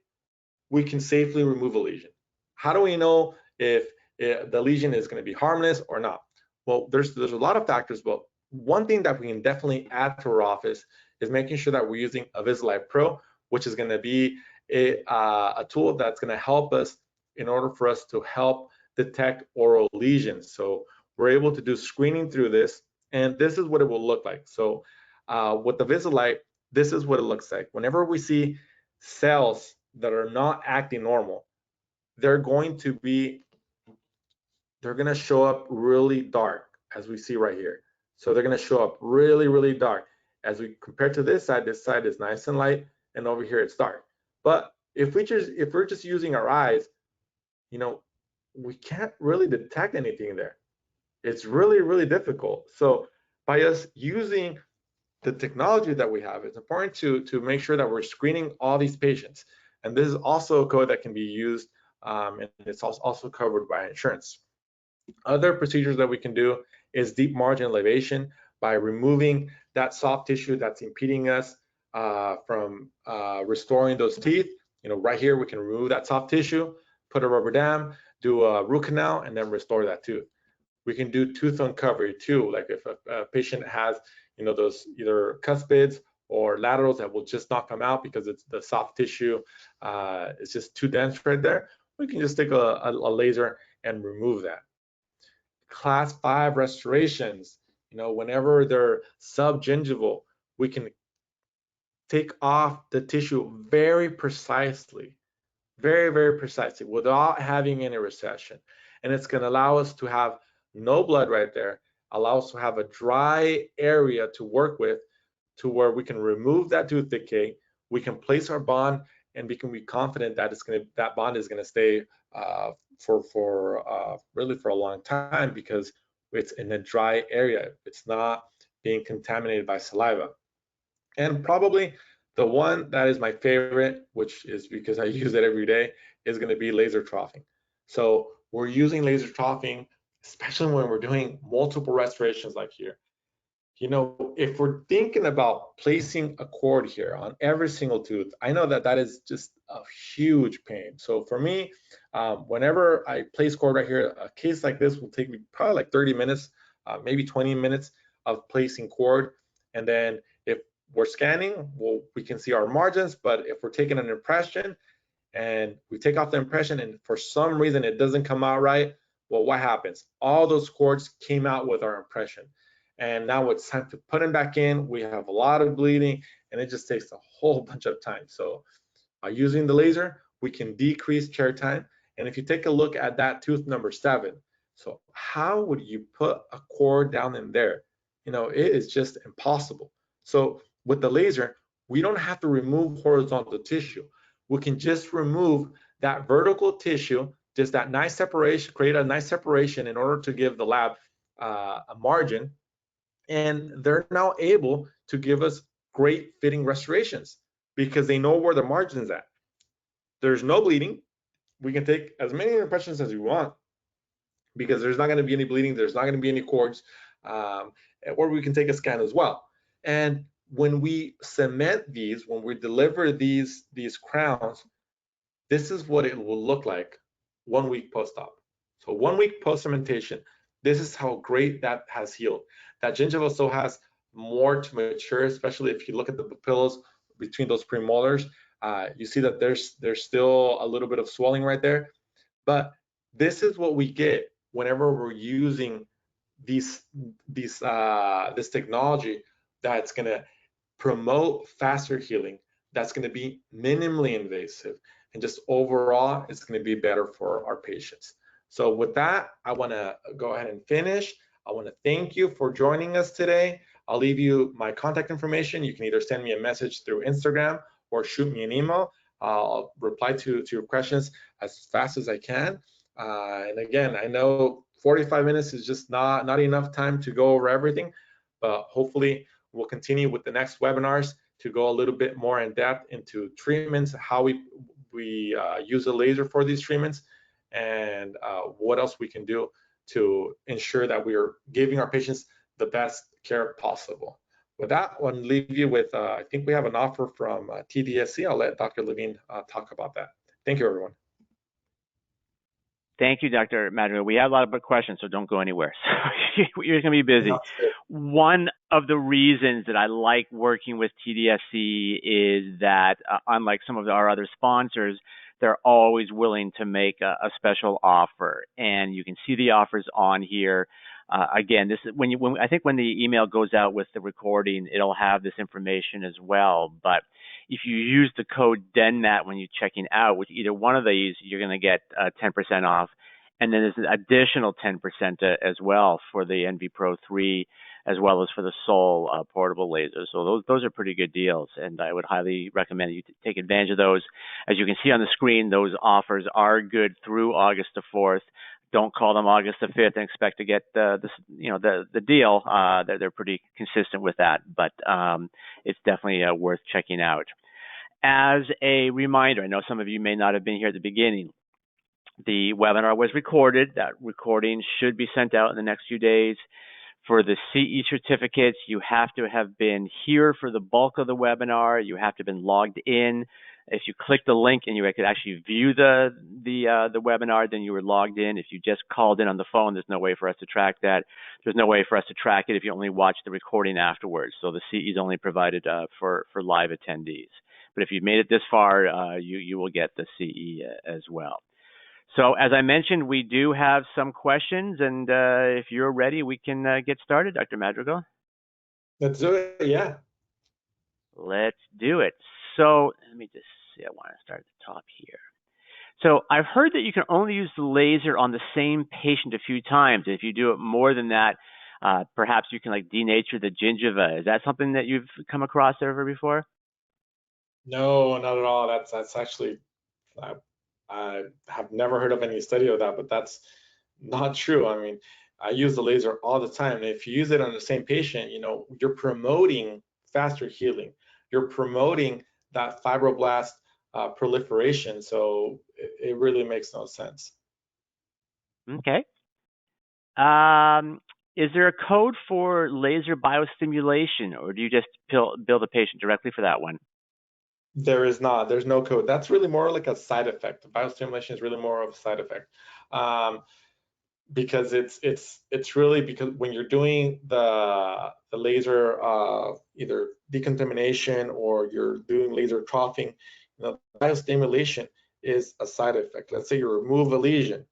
we can safely remove a lesion? How do we know if the lesion is going to be harmless or not? Well, there's a lot of factors, but one thing that we can definitely add to our office is making sure that we're using a Invisalign Pro, which is going to be a tool that's going to help us in order for us to help detect oral lesions. So we're able to do screening through this, and this is what it will look like. So with the Invisalign, this is what it looks like. Whenever we see cells that are not acting normal, they're going to show up really dark, as we see right here. So they're going to show up really, really dark. As we compare to this side is nice and light, and over here it's dark. But if we're just using our eyes, we can't really detect anything there. It's really, really difficult. So by us using the technology that we have, it's important to make sure that we're screening all these patients. And this is also a code that can be used, and it's also covered by insurance. Other procedures that we can do is deep margin elevation by removing that soft tissue that's impeding us from restoring those teeth. Right here we can remove that soft tissue, put a rubber dam, do a root canal, and then restore that tooth. We can do tooth uncovery too, like if a patient has those either cuspids or laterals that will just not come out because it's the soft tissue is just too dense right there. We can just take a laser and remove that. Class 5 restorations, whenever they're subgingival, we can take off the tissue very precisely, very, very precisely, without having any recession. And it's going to allow us to have no blood right there, allow us to have a dry area to work with, to where we can remove that tooth decay, we can place our bond, and we can be confident that that bond is going to stay really for a long time, because it's in a dry area. It's not being contaminated by saliva. And probably the one that is my favorite, which is because I use it every day, is going to be laser troughing. So we're using laser troughing, especially when we're doing multiple restorations like here. If we're thinking about placing a cord here on every single tooth, I know that is just a huge pain. So for me, whenever I place cord right here, a case like this will take me probably like 30 minutes, maybe 20 minutes of placing cord. And then if we're scanning, we can see our margins. But if we're taking an impression and we take off the impression and for some reason it doesn't come out right, well, what happens? All those cords came out with our impression. And now it's time to put them back in. We have a lot of bleeding, and it just takes a whole bunch of time. So by using the laser, we can decrease chair time. And if you take a look at that tooth number 7, so how would you put a cord down in there? It is just impossible. So with the laser, we don't have to remove horizontal tissue. We can just remove that vertical tissue, just that nice separation, create a nice separation in order to give the lab a margin. And they're now able to give us great fitting restorations because they know where the margin is at. There's no bleeding. We can take as many impressions as we want because there's not going to be any bleeding. There's not going to be any cords, or we can take a scan as well. And when we cement these, when we deliver these crowns, this is what it will look like 1 week post-op. So 1 week post-cementation, this is how great that has healed. That gingiva still has more to mature, especially if you look at the papillas between those premolars. You see that there's still a little bit of swelling right there. But this is what we get whenever we're using this technology that's going to promote faster healing, that's going to be minimally invasive, and just overall it's going to be better for our patients. So with that, I want to go ahead and finish. I want to thank you for joining us today. I'll leave you my contact information. You can either send me a message through Instagram or shoot me an email. I'll reply to your questions as fast as I can. And again, I know 45 minutes is just not enough time to go over everything, but hopefully we'll continue with the next webinars to go a little bit more in depth into treatments, how we use a laser for these treatments, and what else we can do to ensure that we are giving our patients the best care possible. With that, I want to leave you with, I think we have an offer from TDSC. I'll let Dr. Levine talk about that. Thank you, everyone. Thank you, Dr. Madrigal. We have a lot of questions, so don't go anywhere. So you're going to be busy. One of the reasons that I like working with TDSC is that, unlike some of our other sponsors, they're always willing to make a special offer, and you can see the offers on here. Again, this is I think when the email goes out with the recording, it'll have this information as well. But if you use the code DENMAT when you're checking out, with either one of these, you're going to get 10% off. And then there's an additional 10% as well for the NV Pro 3, as well as for the Sol portable laser. So those are pretty good deals, and I would highly recommend you take advantage of those. As you can see on the screen, those offers are good through August the 4th. Don't call them August the 5th and expect to get the deal. They're pretty consistent with that, but it's definitely worth checking out. As a reminder, I know some of you may not have been here at the beginning. The webinar was recorded. That recording should be sent out in the next few days. For the CE certificates, you have to have been here for the bulk of the webinar. You have to have been logged in. If you click the link and you could actually view the webinar, then you were logged in. If you just called in on the phone, there's no way for us to track that. There's no way for us to track it if you only watch the recording afterwards. So the CE is only provided for live attendees. But if you've made it this far, you will get the CE as well. So as I mentioned, we do have some questions, and if you're ready, we can get started, Dr. Madrigal. Let's do it, yeah. Let's do it. So let me just see, I want to start at the top here. So I've heard that you can only use the laser on the same patient a few times. If you do it more than that, perhaps you can like denature the gingiva. Is that something that you've come across ever before? No, not at all. That's actually, I have never heard of any study of that, but that's not true. I mean, I use the laser all the time. And if you use it on the same patient, you're promoting faster healing. You're promoting that fibroblast proliferation. So it really makes no sense. Okay. Is there a code for laser biostimulation, or do you just bill the patient directly for that one? There is not. There's no code. That's really more like a side effect. Biostimulation is really more of a side effect, because it's really because when you're doing the laser either decontamination or you're doing laser troughing, biostimulation is a side effect. Let's say you remove a lesion.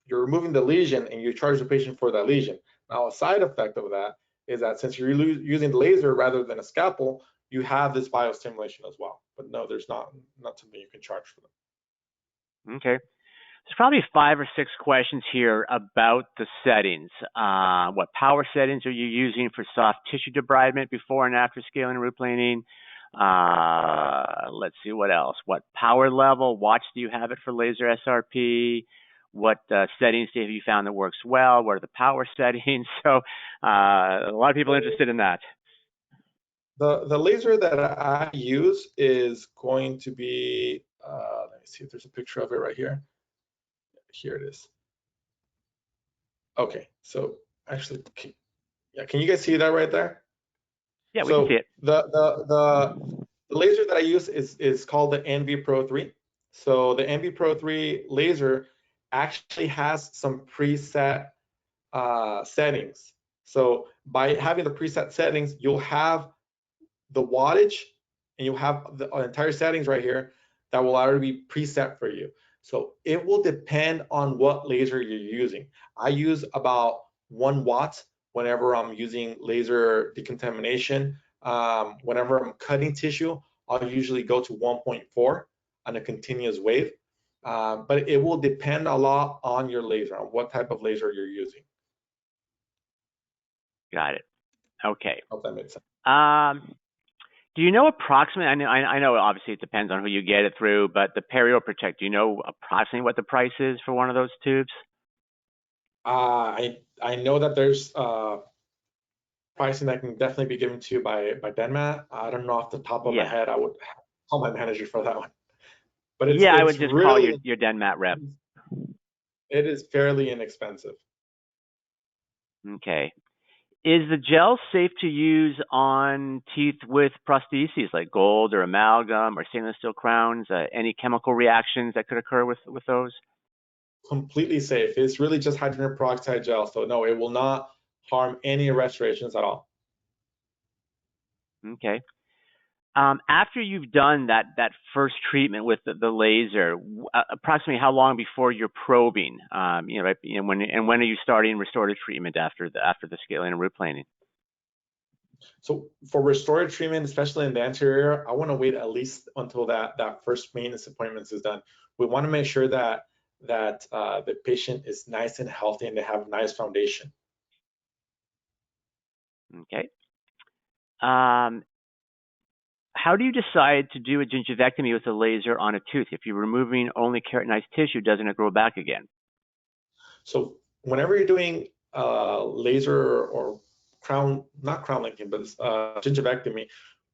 You're removing the lesion and you charge the patient for that lesion. Now, a side effect of that is that since you're using the laser rather than a scalpel, you have this biostimulation as well. But no, there's not something you can charge for them. Okay. There's probably 5 or 6 questions here about the settings. What power settings are you using for soft tissue debridement before and after scaling and root planing? Let's see what else. What power level watch do you have it for laser SRP? What settings have you found that works well? What are the power settings? So a lot of people are interested in that. The laser that I use is going to be, let me see if there's a picture of it right here. Here it is. Okay, so actually, can you guys see that right there? Yeah, we can see it. The laser that I use is called the NV Pro 3. So the NB Pro 3 laser actually has some preset settings. So by having the preset settings, you'll have the wattage and you have the entire settings right here that will already be preset for you. So it will depend on what laser you're using. I use about 1 watt whenever I'm using laser decontamination. Whenever I'm cutting tissue, I'll usually go to 1.4 on a continuous wave. But it will depend a lot on your laser, on what type of laser you're using. Got it. Okay. Hope that makes sense. Do you know approximately? I know obviously it depends on who you get it through, but the Perio Protect. Do you know approximately what the price is for one of those tubes? I know that there's pricing that can definitely be given to you by Denmat. I don't know off the top of my Yeah. head. I would call my manager for that one. But Yeah, I would it's just call really your DenMat rep. it is fairly inexpensive. Okay. Is the gel safe to use on teeth with prostheses like gold or amalgam or stainless steel crowns? Any chemical reactions that could occur with those? Completely safe. It's really just hydrogen peroxide gel. So no, it will not harm any restorations at all. Okay. After you've done that first treatment with the laser, approximately how long before you're probing? Right, when are you starting restorative treatment after the scaling and root planing? So for restorative treatment, especially in the anterior, I want to wait at least until that first maintenance appointment is done. We want to make sure that the patient is nice and healthy and they have a nice foundation. Okay. Um, how do you decide to do a gingivectomy with a laser on a tooth? If you're removing only keratinized tissue, doesn't it grow back again? So whenever you're doing laser or not crown linking, but gingivectomy,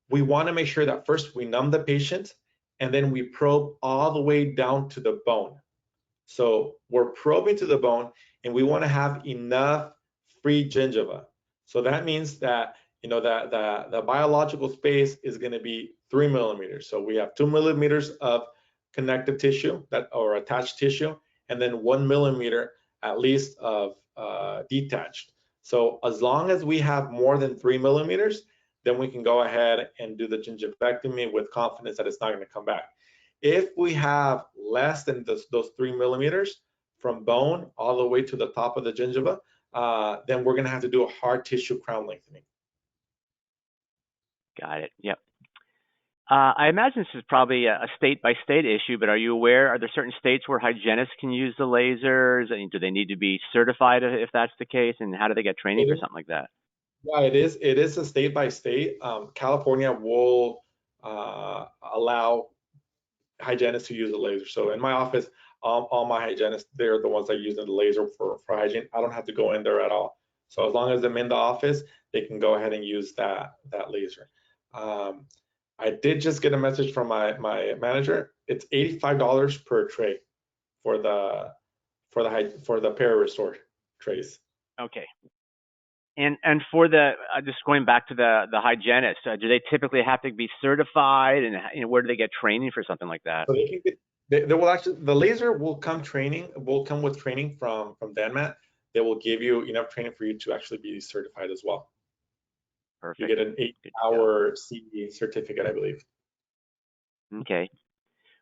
we want to make sure that first we numb the patient and then we probe all the way down to the bone. So we're probing to the bone and we want to have enough free gingiva. So that means that that the biological space is going to be 3 millimeters. So we have 2 millimeters of connective tissue or attached tissue, and then 1 millimeter at least of detached. So as long as we have more than 3 millimeters, then we can go ahead and do the gingivectomy with confidence that it's not going to come back. If we have less than those 3 millimeters from bone all the way to the top of the gingiva, then we're going to have to do a hard tissue crown lengthening. Got it. Yep. I imagine this is probably a state by state issue, but are there certain states where hygienists can use the lasers? And do they need to be certified if that's the case? And how do they get training for something like that? Yeah, it is. It is a state by state. California will allow hygienists to use the laser. So in my office, all my hygienists, they're the ones that use the laser for hygiene. I don't have to go in there at all. So as long as I'm in the office, they can go ahead and use that laser. I did just get a message from my manager. It's $85 per tray for the Para Restore trays. Okay. And for the just going back to the hygienist, do they typically have to be certified, and where do they get training for something like that? So they can get, they will actually, the laser will come with training from Denmat. They will give you enough training for you to actually be certified as well. Perfect. You get an 8-hour CE certificate, I believe. Okay.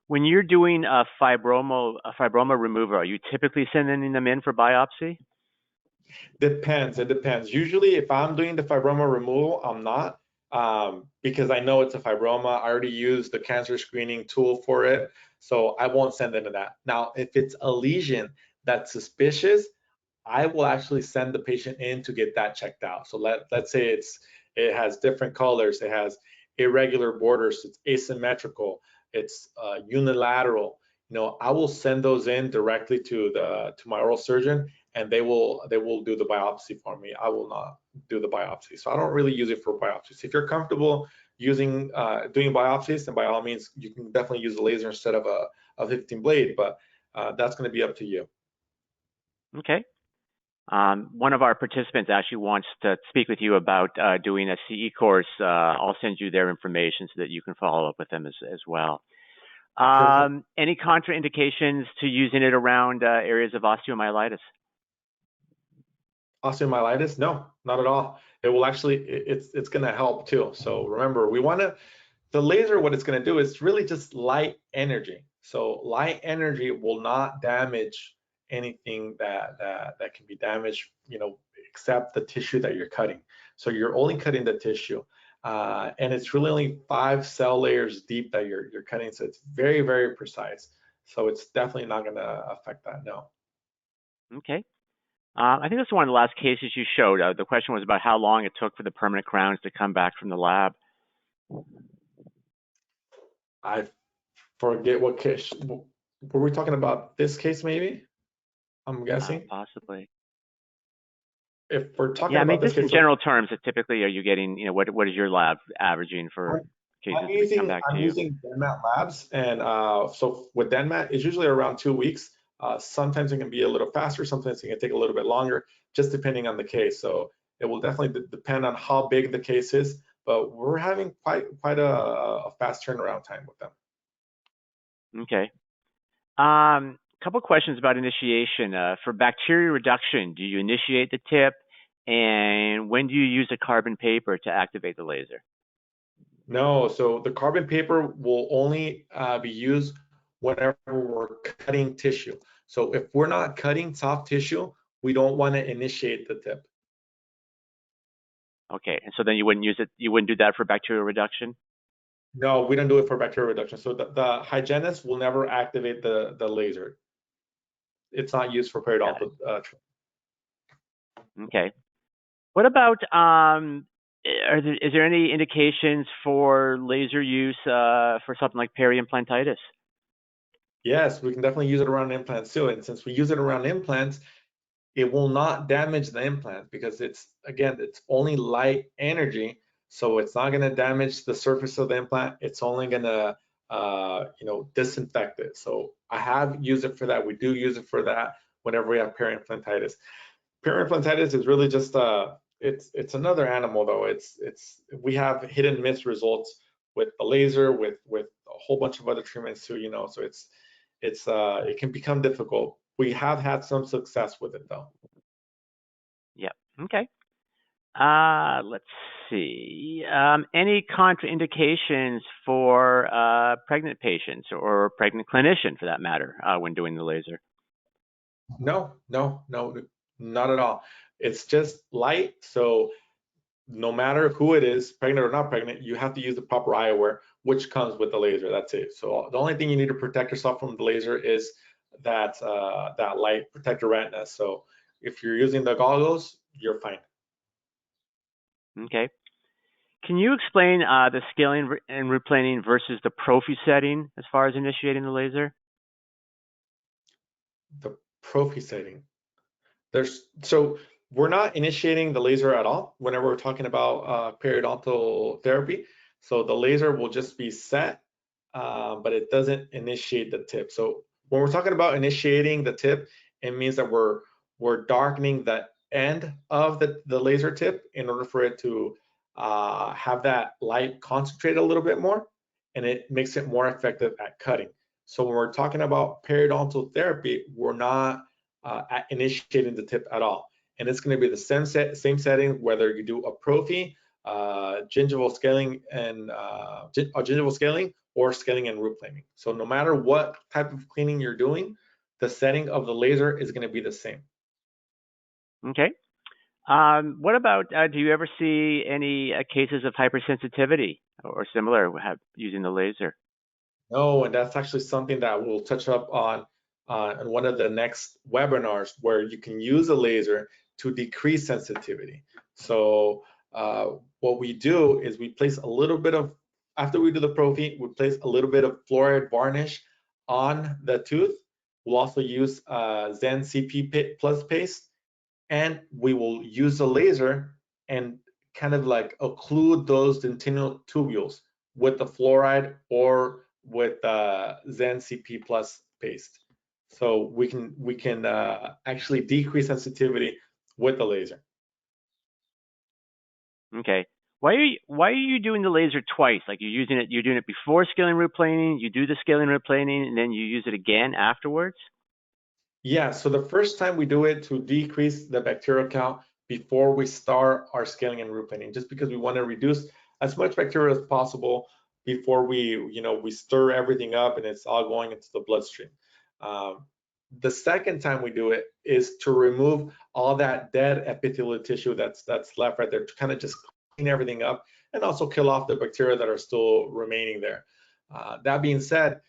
When you're doing a fibroma removal, are you typically sending them in for biopsy? Depends. It depends. Usually, if I'm doing the fibroma removal, I'm not, because I know it's a fibroma. I already used the cancer screening tool for it, so I won't send into that. Now, if it's a lesion that's suspicious, I will actually send the patient in to get that checked out. So let's say it has different colors, it has irregular borders, it's asymmetrical, it's unilateral. I will send those in directly to my oral surgeon, and they will do the biopsy for me. I will not do the biopsy. So I don't really use it for biopsies. If you're comfortable using doing biopsies, then by all means you can definitely use the laser instead of a 15 blade, but that's going to be up to you. Okay. One of our participants actually wants to speak with you about doing a CE course. I'll send you their information so that you can follow up with them as well. Any contraindications to using it around areas of osteomyelitis? Osteomyelitis? No, not at all. It will actually, it's going to help too. So remember, the laser, what it's going to do is really just light energy. So light energy will not damage anything that can be damaged, except the tissue that you're cutting. So you're only cutting the tissue. And it's really only 5 cell layers deep that you're cutting. So it's very, very precise. So it's definitely not going to affect that, no. Okay. I think that's one of the last cases you showed. The question was about how long it took for the permanent crowns to come back from the lab. I forget what case. Were we talking about this case maybe? I'm guessing. Possibly. If we're talking Yeah, I mean, about this just in case, general terms, typically are you getting, what is your lab averaging for cases to come back to you? I'm using Denmat Labs, and so with Denmat, it's usually around 2 weeks. Sometimes it can be a little faster, sometimes it can take a little bit longer, just depending on the case. So it will definitely depend on how big the case is, but we're having quite a fast turnaround time with them. Okay. Couple questions about initiation. For bacteria reduction, do you initiate the tip, and when do you use a carbon paper to activate the laser? No, so the carbon paper will only be used whenever we're cutting tissue. So if we're not cutting soft tissue, we don't want to initiate the tip. Okay, and so then you wouldn't use it, you wouldn't do that for bacterial reduction? No, we don't do it for bacterial reduction. So the hygienist will never activate the laser. It's not used for periodontal treatment. Okay. What about, is there any indications for laser use for something like periimplantitis? Yes, we can definitely use it around implants too. And since we use it around implants, it will not damage the implant because it's only light energy, so it's not going to damage the surface of the implant. It's only going to disinfect it. So I have used it for that. We do use it for that whenever we have periimplantitis. Periimplantitis is really just it's another animal though. We have hit and miss results with the laser, with a whole bunch of other treatments too. So it can become difficult. We have had some success with it though. Yep. Okay. Let's see. Any contraindications for pregnant patients or pregnant clinician, for that matter, when doing the laser? No, not at all. It's just light. So no matter who it is, pregnant or not pregnant, you have to use the proper eyewear, which comes with the laser. That's it. So the only thing you need to protect yourself from the laser is that light, protect your retina. So if you're using the goggles, you're fine. Okay. Can you explain the scaling and replaning versus the prophy setting as far as initiating the laser? The prophy setting. So we're not initiating the laser at all whenever we're talking about periodontal therapy. So the laser will just be set, but it doesn't initiate the tip. So when we're talking about initiating the tip, it means that we're darkening the end of the laser tip in order for it to have that light concentrate a little bit more, and it makes it more effective at cutting. So when we're talking about periodontal therapy, we're not initiating the tip at all. And it's going to be the same setting, whether you do a prophy, gingival scaling and gingival scaling, or scaling and root planing. So no matter what type of cleaning you're doing, the setting of the laser is going to be the same. Okay. What about, do you ever see any cases of hypersensitivity or similar using the laser? No, and that's actually something that we'll touch up on in one of the next webinars, where you can use a laser to decrease sensitivity. So what we do is we place a little bit of, after we do the prophy, we place a little bit of fluoride varnish on the tooth. We'll also use Zen CP plus paste, and we will use the laser and kind of like occlude those dentinal tubules with the fluoride or with Zen CP plus paste. So we can actually decrease sensitivity with the laser. Okay. why are you doing the laser twice? Like you're doing it before scaling root planing, you do the scaling root planing, and then you use it again afterwards? Yeah, so the first time we do it to decrease the bacterial count before we start our scaling and root planing, just because we want to reduce as much bacteria as possible before we stir everything up and it's all going into the bloodstream. The second time we do it is to remove all that dead epithelial tissue that's left right there, to kind of just clean everything up and also kill off the bacteria that are still remaining there. That being said,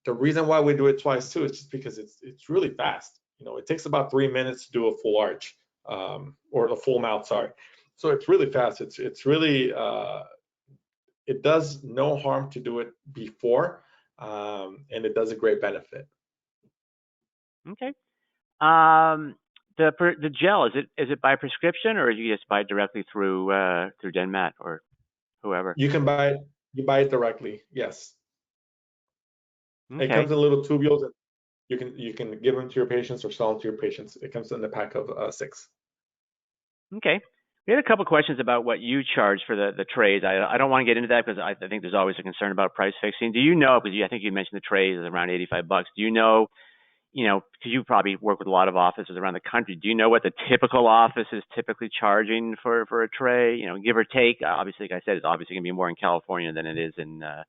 the reason why we do it twice too is just because it's really fast. It takes about 3 minutes to do a full arch, or the full mouth, sorry. So it's really fast. It's really it does no harm to do it before, and it does a great benefit. Okay. The gel, is it by prescription, or you just buy it directly through Denmat or whoever? You buy it directly. Yes. It Okay. comes in little tubules, and you can give them to your patients or sell them to your patients. It comes in a pack of 6. Okay. We had a couple questions about what you charge for the trays. I don't want to get into that because I think there's always a concern about price fixing. Do you know, because I think you mentioned the trays is around $85. Do you know, because you probably work with a lot of offices around the country, do you know what the typical office is typically charging for a tray, give or take? Obviously, like I said, it's obviously going to be more in California than it is in So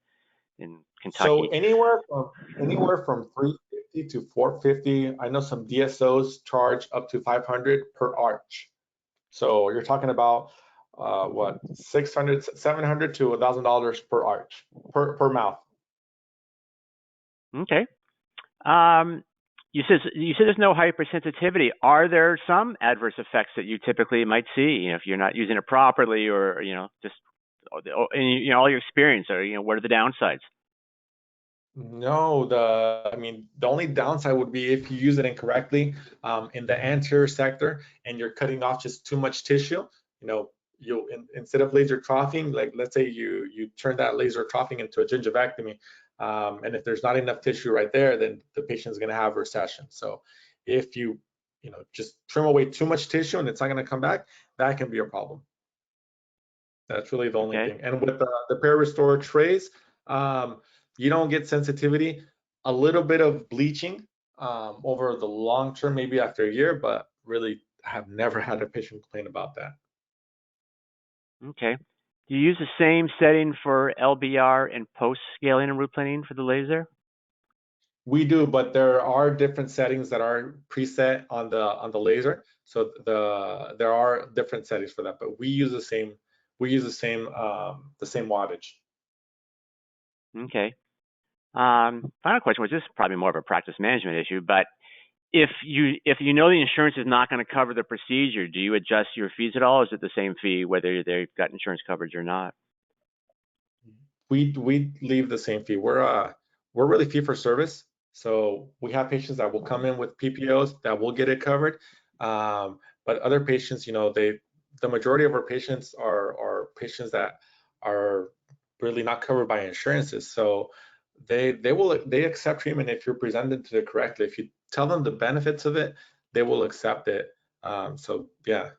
Kentucky. anywhere from 350 to 450. I know some DSOs charge up to 500 per arch. So you're talking about what, 600, 700 to $1,000 per arch, per mouth. Okay. Um, you said there's no hypersensitivity. Are there some adverse effects that you typically might see, if you're not using it properly, or just all your experience, or what are the downsides? No, the only downside would be if you use it incorrectly in the anterior sector and you're cutting off just too much tissue. Instead of laser troughing, like let's say you turn that laser troughing into a gingivectomy, and if there's not enough tissue right there, then the patient is going to have recession. So if you just trim away too much tissue and it's not going to come back, that can be a problem. That's really the only Okay. thing. And with the Restore trays, you don't get sensitivity. A little bit of bleaching over the long term, maybe after a year, but really have never had a patient complain about that. Okay. Do you use the same setting for LBR and post scaling and root planing for the laser? We do, but there are different settings that are preset on the laser. So there are different settings for that, but we use the same wattage. Okay. Final question, which is probably more of a practice management issue, but if you know the insurance is not going to cover the procedure, do you adjust your fees at all? Or is it the same fee whether they've got insurance coverage or not? We leave the same fee. We're really fee for service. So we have patients that will come in with PPOs that will get it covered. But other patients, the majority of our patients are patients that are really not covered by insurances. So they accept treatment if you're presented to it correctly. If you tell them the benefits of it, they will accept it. So yeah.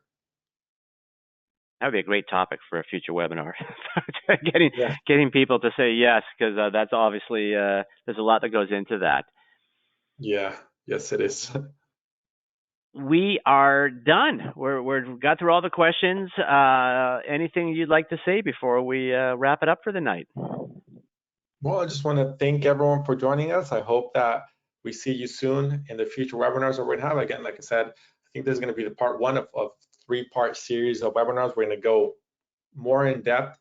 That would be a great topic for a future webinar. Yeah. Getting people to say yes, because that's obviously there's a lot that goes into that. Yeah. Yes, it is. We are done. We've got through all the questions. Anything you'd like to say before we wrap it up for the night? Well, I just want to thank everyone for joining us. I hope that we see you soon in the future webinars that we're going to have. Again, like I said, I think this is going to be the part 1 of 3-part series of webinars. We're going to go more in depth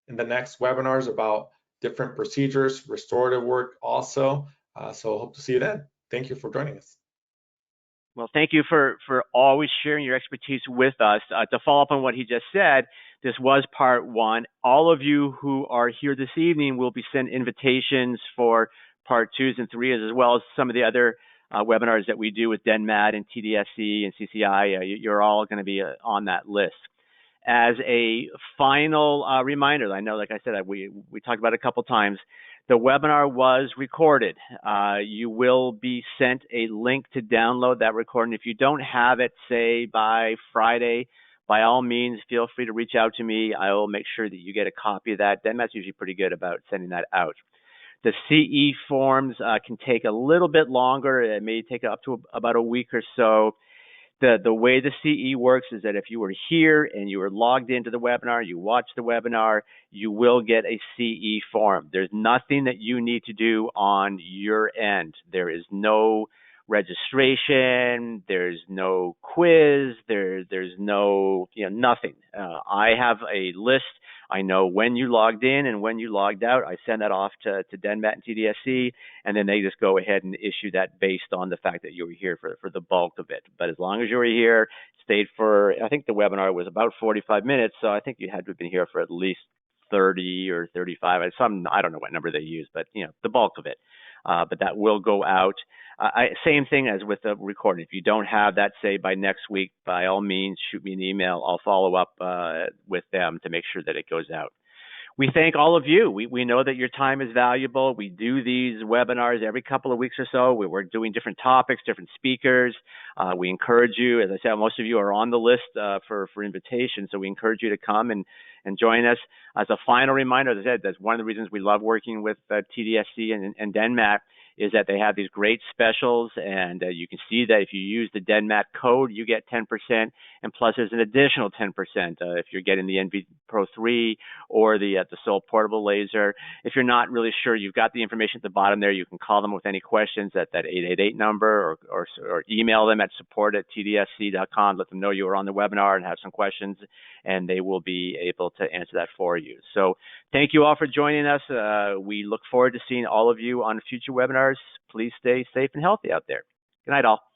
in the next webinars about different procedures, restorative work also. So hope to see you then. Thank you for joining us. Well, thank you for always sharing your expertise with us. To follow up on what he just said, this was part 1. All of you who are here this evening will be sent invitations for part 2s and 3s, as well as some of the other webinars that we do with DenMat and TDSC and CCI. You're all going to be on that list. As a final reminder, I know, like I said, we talked about it a couple times, the webinar was recorded. You will be sent a link to download that recording. If you don't have it, say by Friday, by all means, feel free to reach out to me. I will make sure that you get a copy of that. DenMat's usually pretty good about sending that out. The CE forms can take a little bit longer. It may take up to about a week or so. The way the CE works is that if you were here and you were logged into the webinar, you watched the webinar, you will get a CE form. There's nothing that you need to do on your end. There is no registration, there's no quiz, there's no, nothing. I have a list. I know when you logged in and when you logged out. I send that off to DenMat and TDSC, and then they just go ahead and issue that based on the fact that you were here for the bulk of it. But as long as you were here, stayed for, I think the webinar was about 45 minutes, so I think you had to have been here for at least 30 or 35. I don't know what number they use, but the bulk of it. But that will go out. Same thing as with the recording. If you don't have that, say by next week, by all means, shoot me an email. I'll follow up with them to make sure that it goes out. We thank all of you. We know that your time is valuable. We do these webinars every couple of weeks or so. We're doing different topics, different speakers. We encourage you. As I said, most of you are on the list for invitation, so we encourage you to come and join us. As a final reminder, as I said, that's one of the reasons we love working with TDSC and DenMat, is that they have these great specials, and you can see that if you use the DenMat code, you get 10%, and plus there's an additional 10% if you're getting the NV Pro 3 or the Sol portable laser. If you're not really sure, you've got the information at the bottom there. You can call them with any questions at that 888 number, or email them at support@tdsc.com. Let them know you were on the webinar and have some questions, and they will be able to answer that for you. So thank you all for joining us. We look forward to seeing all of you on future webinars. Please stay safe and healthy out there. Good night, all.